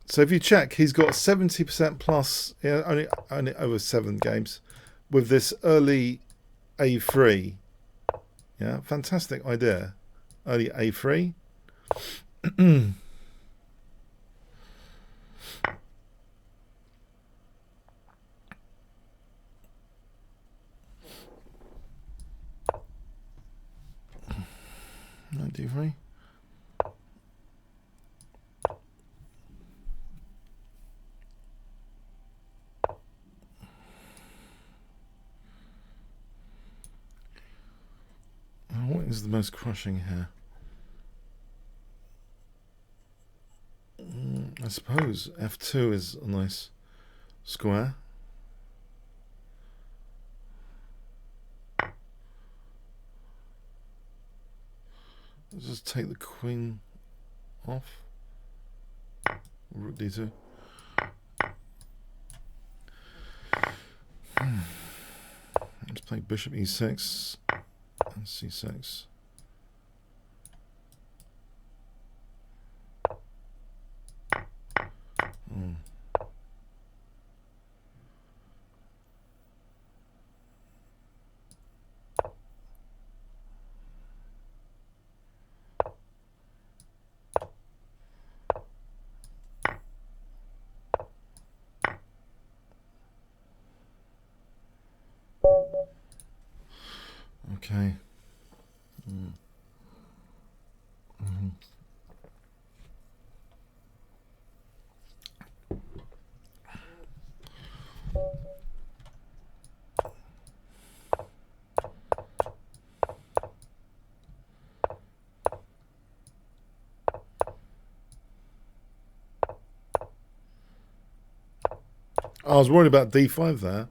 So if you check, he's got 70% plus, only over 7 games with this early A3. Yeah, fantastic idea. Early A3. D3. What is the most crushing here? I suppose F2 is a nice square. Let's just take the queen off. Rook D2. Let's play bishop E6 and C6. Okay. I was worried about D5 there.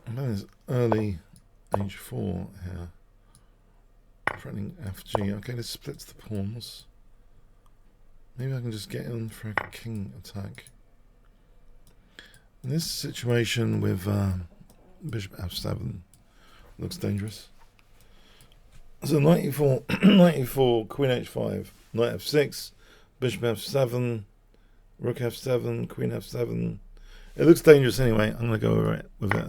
And that is early H4 here. Threatening FG. Okay, this splits the pawns. Maybe I can just get in for a king attack. In this situation with bishop F7 looks dangerous. So 94, 94, queen H5, knight F6, bishop F7, rook F7, queen F7. It looks dangerous anyway. I'm going to go over it with it.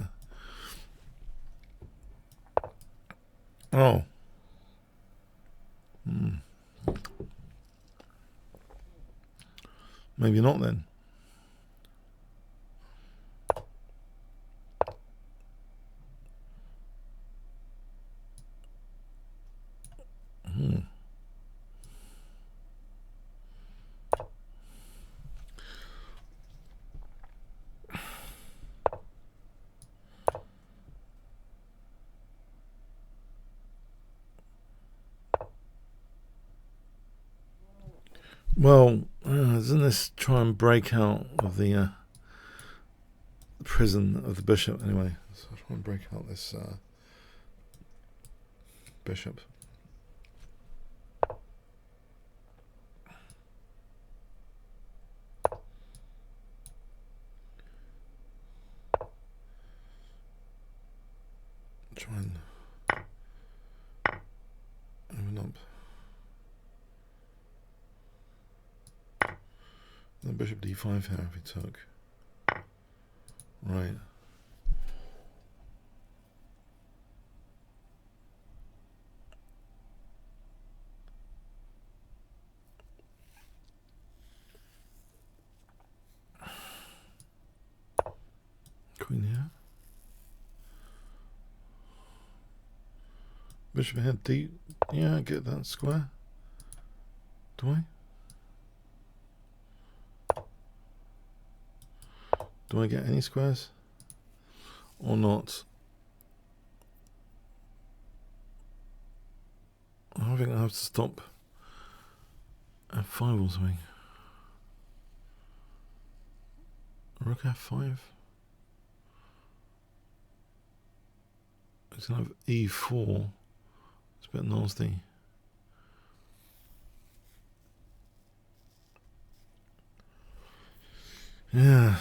Oh. Maybe not then. Well, doesn't this try and break out of the prison of the bishop anyway? So I'll try and break out this bishop. Try and open up. The bishop D5 here if he took. Right. Queen here. Bishop ahead D. Yeah, I get that square. Do I? Do I get any squares? Or not? I think I have to stop at 5 or something. Rook F5. It's going to have E4. It's a bit nasty. Yeah.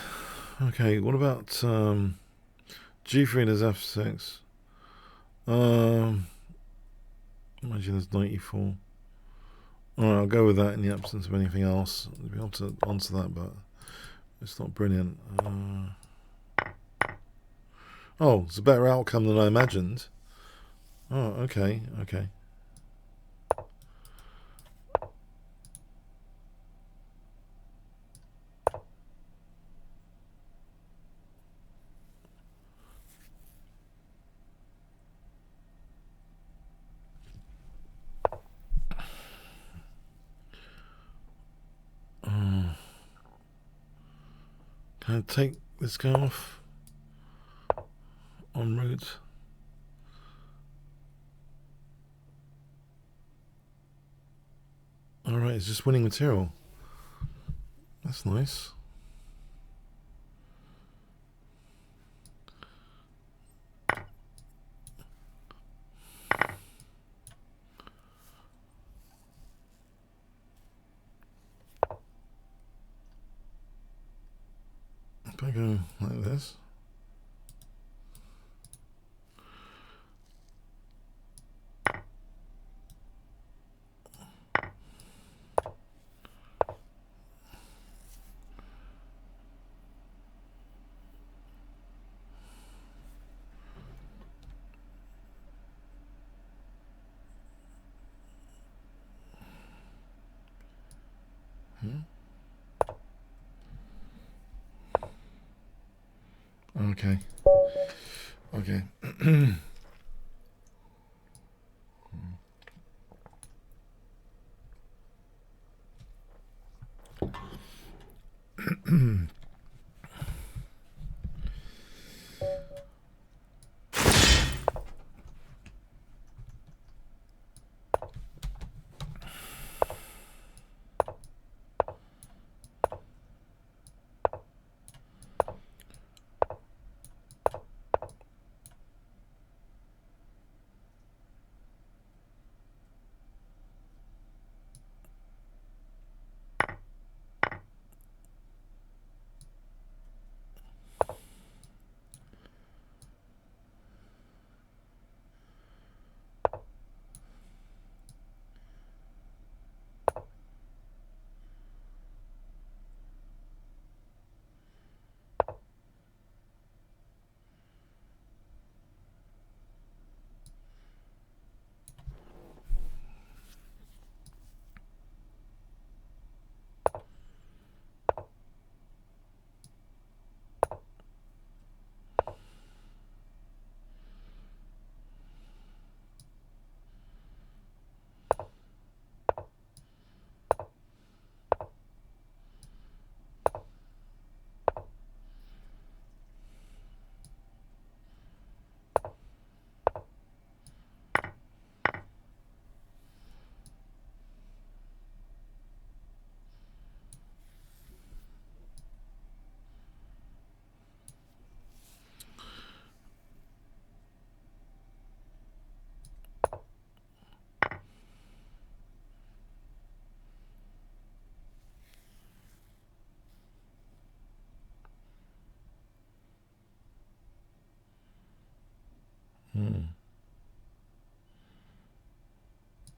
Okay, what about G3 does F6. Imagine there's 94. Alright, I'll go with that in the absence of anything else. I'll be able to answer that, but it's not brilliant. Oh, it's a better outcome than I imagined. Oh, okay, okay. Can I take this guy off en route? Alright, it's just winning material. That's nice. If I go like this. Okay. Okay.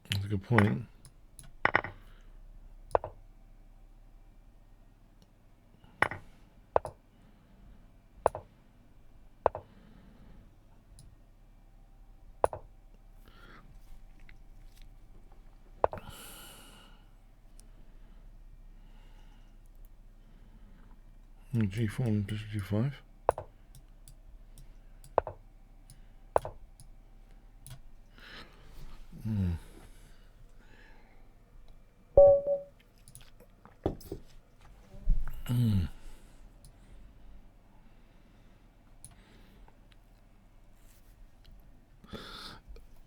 That's a good point. G4 and G5.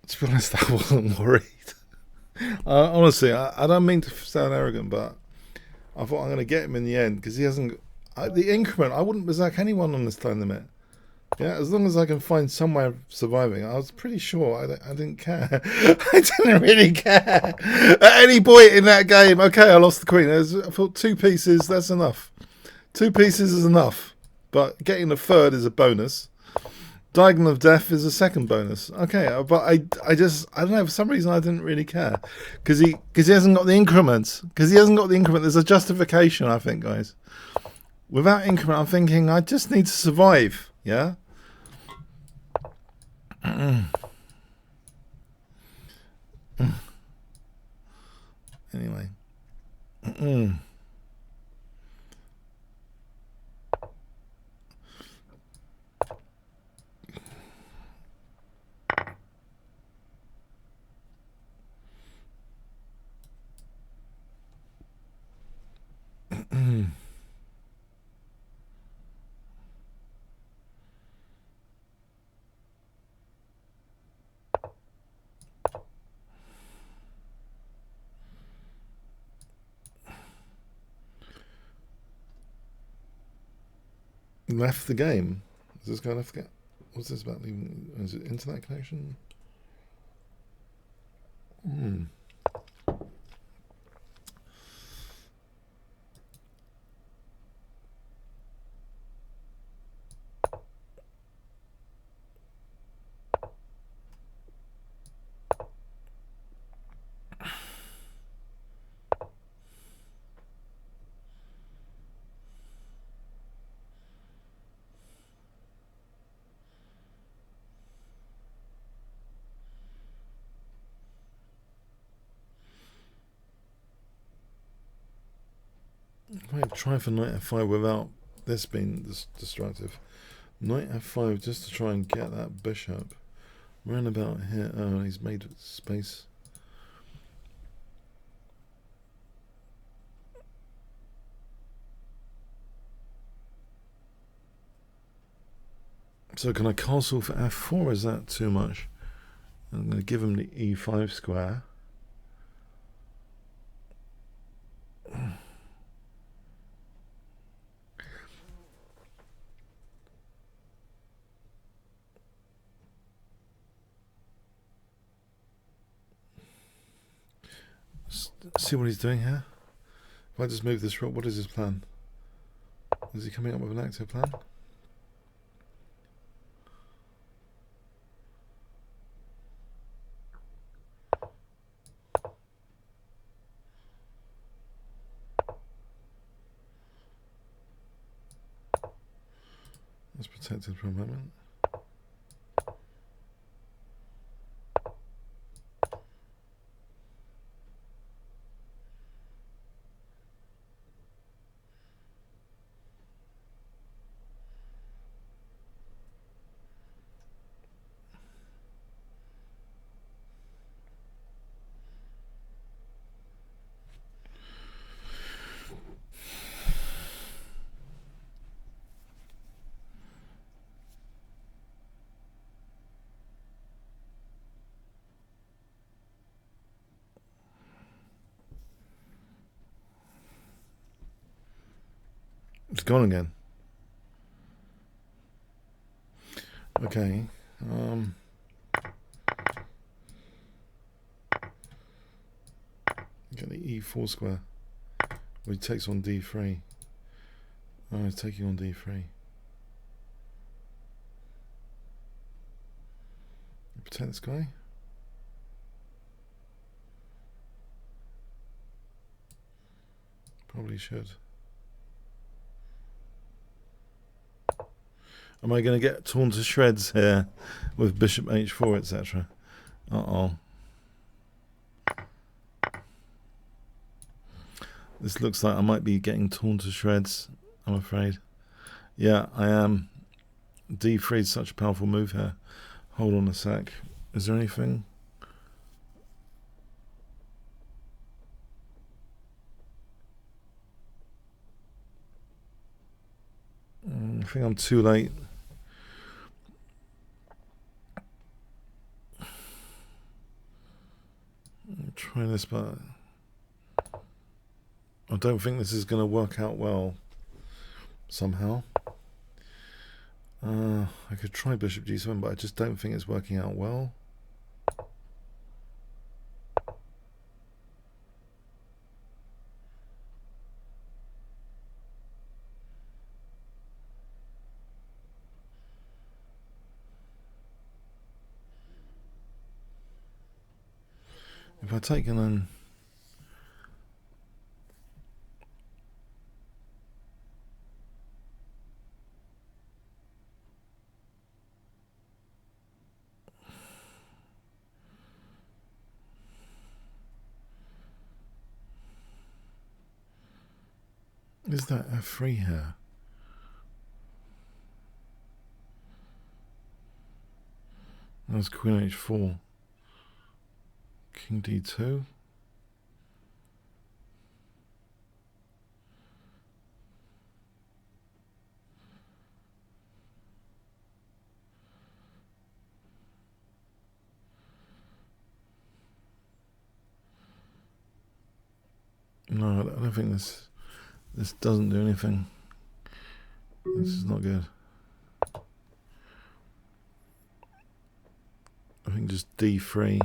To be honest, I wasn't worried. Honestly, I don't mean to sound arrogant, but I thought I'm going to get him in the end because he hasn't. The increment, I wouldn't berserk anyone on this time limit. Yeah, as long as I can find somewhere surviving. I was pretty sure I didn't care. I didn't really care. At any point in that game, okay, I lost the queen. I thought 2 pieces, that's enough. 2 pieces is enough. But getting the third is a bonus. Diagonal of Death is a second bonus. Okay, but I don't know, for some reason I didn't really care. Because he hasn't got the increments. There's a justification, I think, guys. Without increment, I'm thinking I just need to survive. Yeah? Anyway. Left the game. Is this guy left the game? What's this about leaving? Is it internet connection? Might try for knight f5 without this being destructive. Knight f5 just to try and get that bishop. Round about here. Oh, he's made space. So can I castle for f4 or is that too much? I'm going to give him the e5 square. See what he's doing here. If I just move this rook, what is his plan? Is he coming up with an active plan? That's protected for a moment. It's gone again. Okay. Get the e4 square. Well, he takes on d3. Oh, he's taking on d3. Protect this guy. Probably should. Am I going to get torn to shreds here with bishop h4, etc.? Uh-oh. This looks like I might be getting torn to shreds, I'm afraid. Yeah, I am. d3 is such a powerful move here. Hold on a sec. Is there anything? I think I'm too late. I'll try this, but I don't think this is going to work out well. somehow. I could try bishop g7, but I just don't think it's working out well. If I take and then is that f3 here? That's queen h4, king d2. No, I don't think this doesn't do anything. This is not good. I think just d3.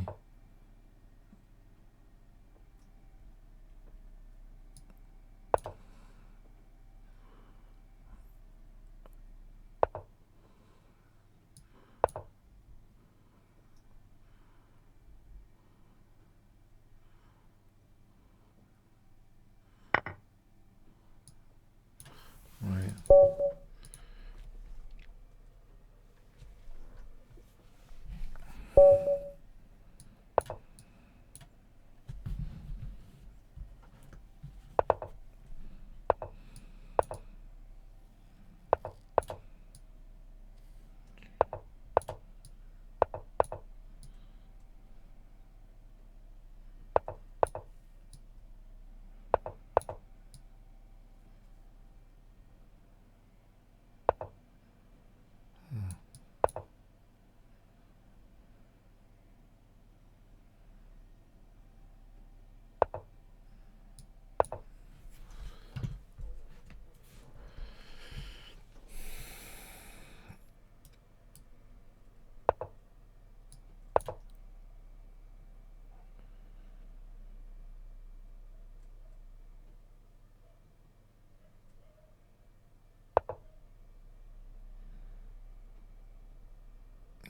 Right.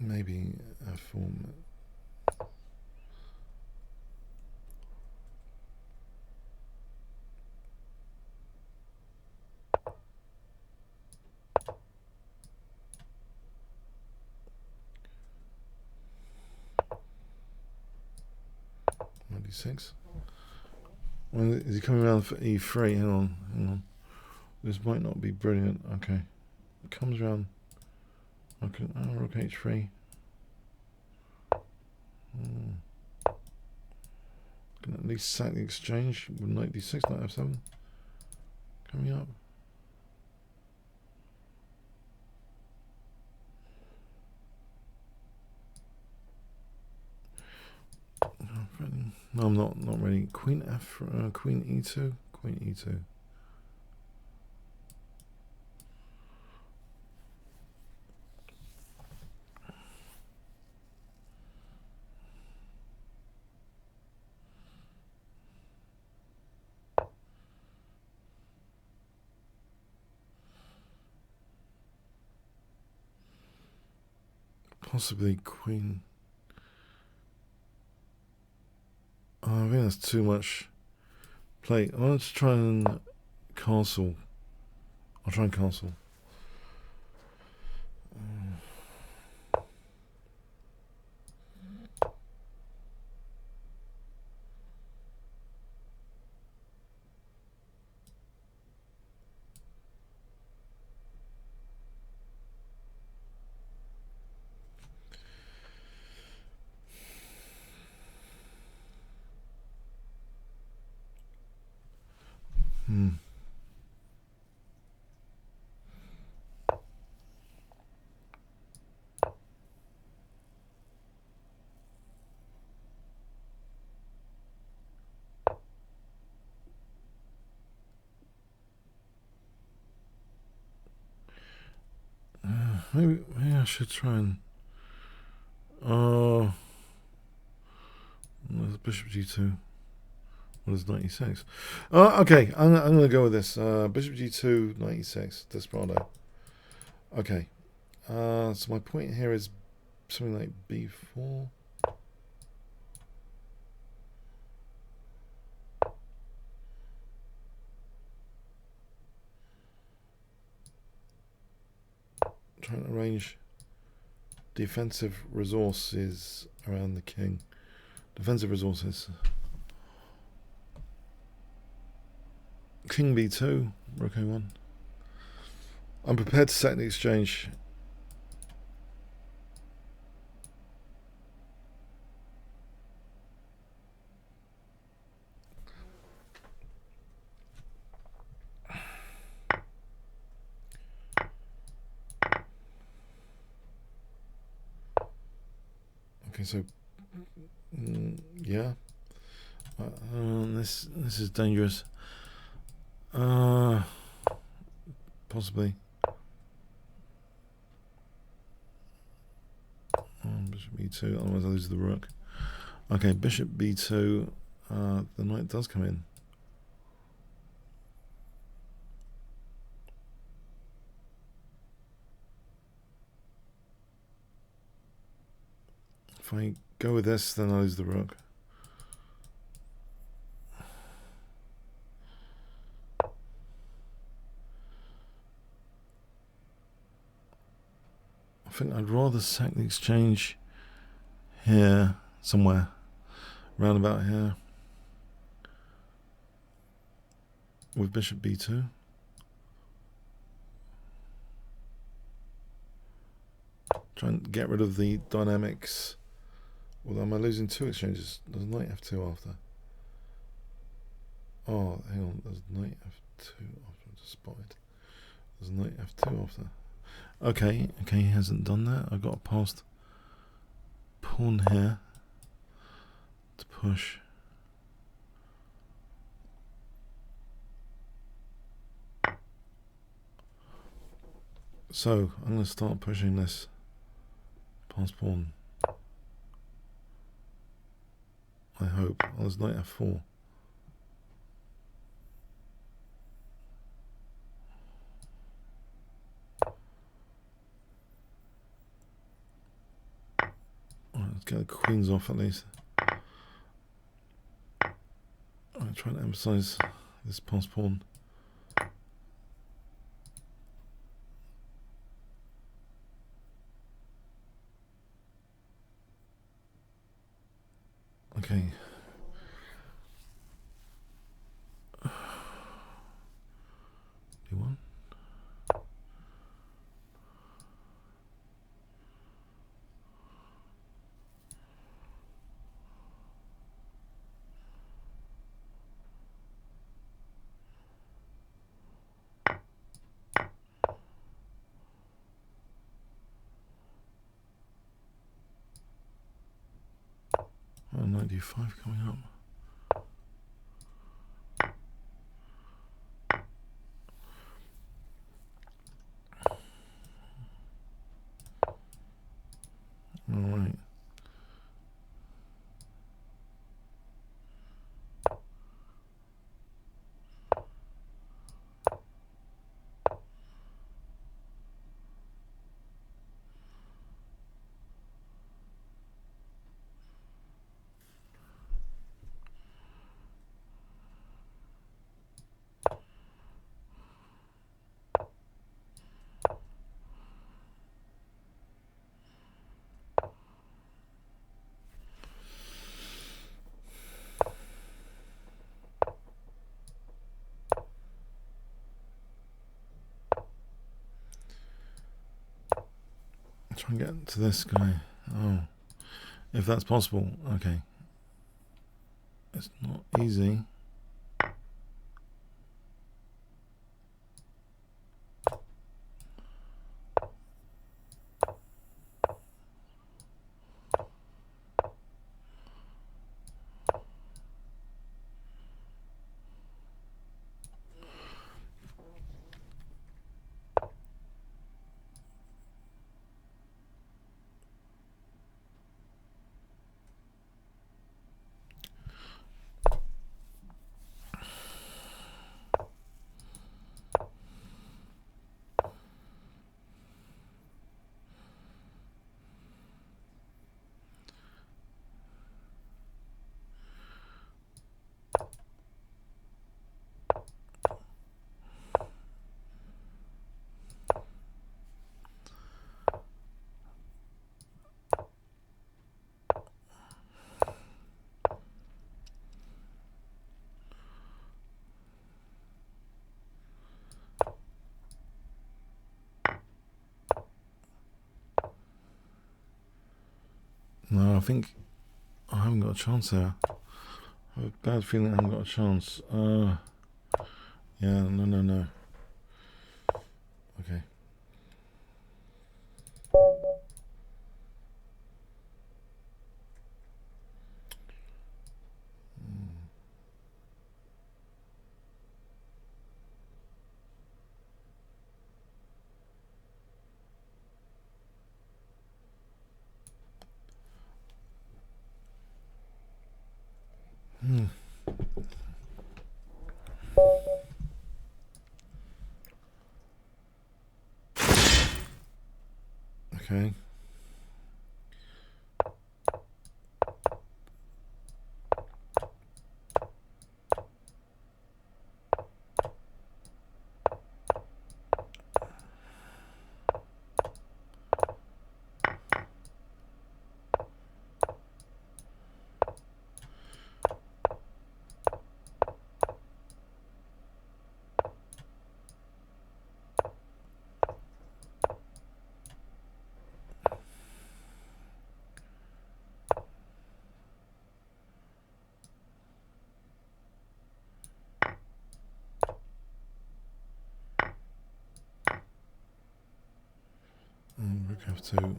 Maybe a form. D6. Well, is he coming around for e3? Hang on. This might not be brilliant. Okay, it comes around. Okay, rook h3. Can at least sack the exchange with knight d6, knight f7. Coming up. No, I'm not ready. Queen f, queen e2, queen e2. Possibly queen. Oh, I think that's too much play. I want to try and castle. I'll try and castle. maybe I should try and. Oh, there's bishop g2. What is 96? Okay, I'm going to go with this. Bishop g2, 96, Desperado. Okay. So my point here is something like b4. Trying to arrange defensive resources around the king. Defensive resources. King b2, rook a1. I'm prepared to set the exchange. Okay, so yeah, this is dangerous. Possibly. Bishop b2, otherwise I lose the rook. Okay, bishop b2. The knight does come in. If I go with this, then I lose the rook. I think I'd rather sack the exchange here, somewhere, round about here, with bishop b2. Try and get rid of the dynamics. Although am I losing two exchanges? There's knight f2 after. Oh, hang on. There's knight f2 after. I just spotted. There's knight f2 after. Okay, he hasn't done that. I've got a passed pawn here to push. So I'm going to start pushing this passed pawn. I hope. Oh, there's knight f4. Let's get the queens off at least. I'm trying to emphasize this passed pawn. Okay. D1. Oh, 95 coming up. All right. Try and get to this guy. Oh, if that's possible. Okay. It's not easy. No, I think I haven't got a chance there. I have a bad feeling I haven't got a chance. Yeah, no. Okay. Okay. We have to.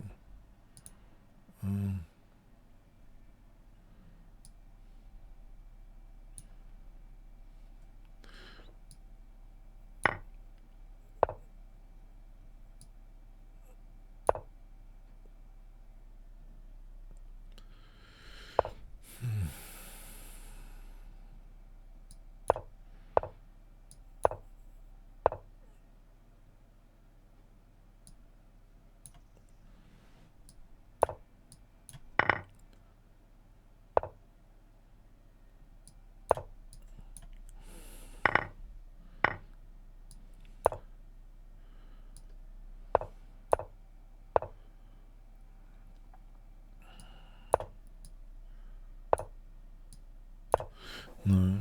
No.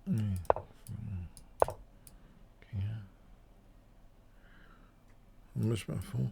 Yeah. Much better for.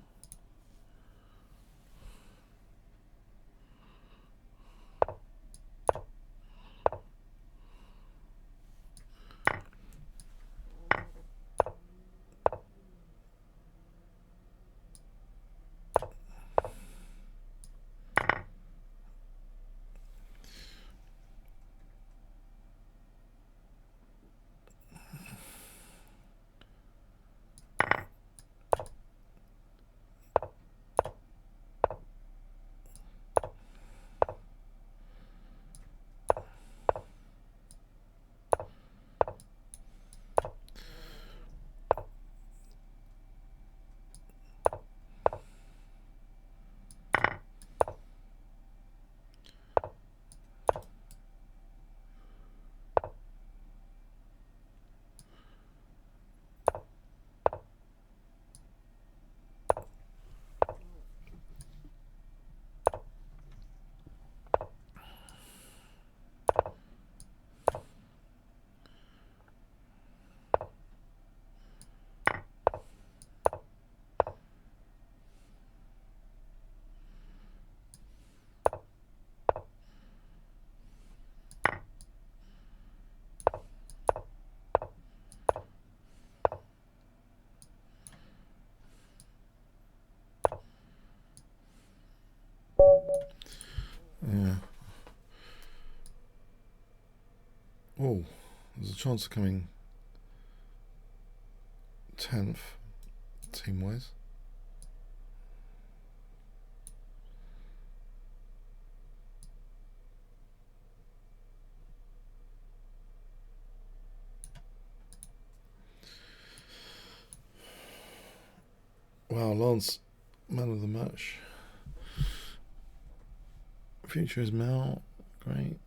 Yeah. Oh, there's a chance of coming 10th, team-wise. Wow, Lance, man of the match. Future is Mel, great.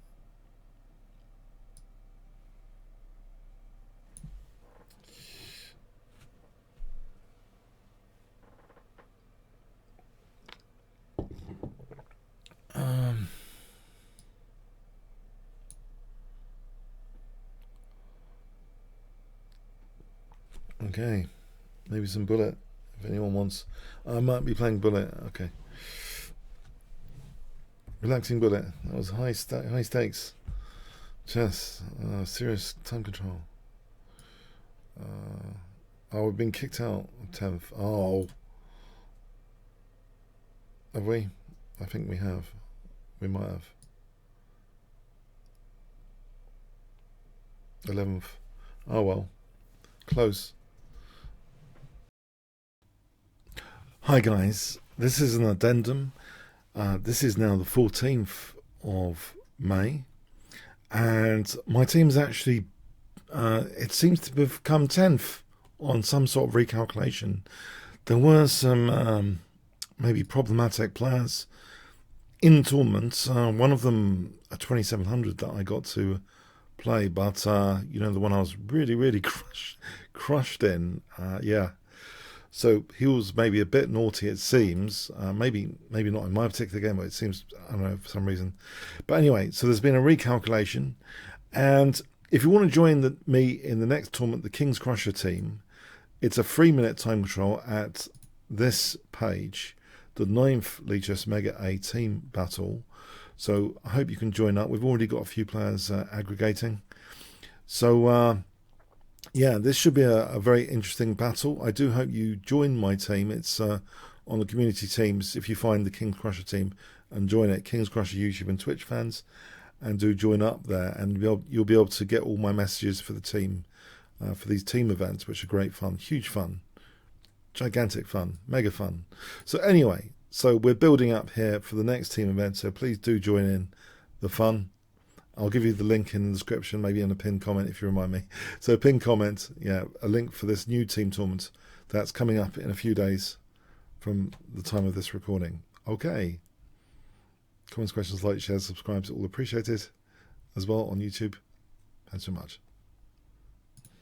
Okay, maybe some bullet If anyone wants, I might be playing Bullet. Okay. Relaxing Bullet. That was high stakes. Chess. Serious time control. Oh, we've been kicked out. 10th. Oh. Have we? I think we have. We might have. 11th. Oh well. Close. Hi guys. This is an addendum. This is now the 14th of May. And my team's actually, it seems to have come 10th on some sort of recalculation. There were some maybe problematic players in tournaments. One of them, a 2700 that I got to play, but you know, the one I was really crushed in. Yeah. So he was maybe a bit naughty, it seems. Maybe not in my particular game, but it seems, I don't know, for some reason. But anyway, so there's been a recalculation. And if you want to join me in the next tournament, the Kingscrusher team, it's a 3-minute time control at this page, the 9th League Chess Mega A team battle. So I hope you can join up. We've already got a few players aggregating. So yeah, this should be a very interesting battle. I do hope you join my team. It's on the community teams. If you find the Kingscrusher team and join it, Kingscrusher YouTube and Twitch fans, and do join up there, and you'll be able to get all my messages for the team, for these team events, which are great fun, huge fun, gigantic fun, mega fun. So anyway, so we're building up here for the next team event, so please do join in the fun. I'll give you the link in the description, maybe in a pinned comment if you remind me. So pinned comment, yeah, a link for this new team tournament that's coming up in a few days from the time of this recording. Okay. Comments, questions, like, shares, subscribes, all appreciated as well on YouTube. Thanks so much.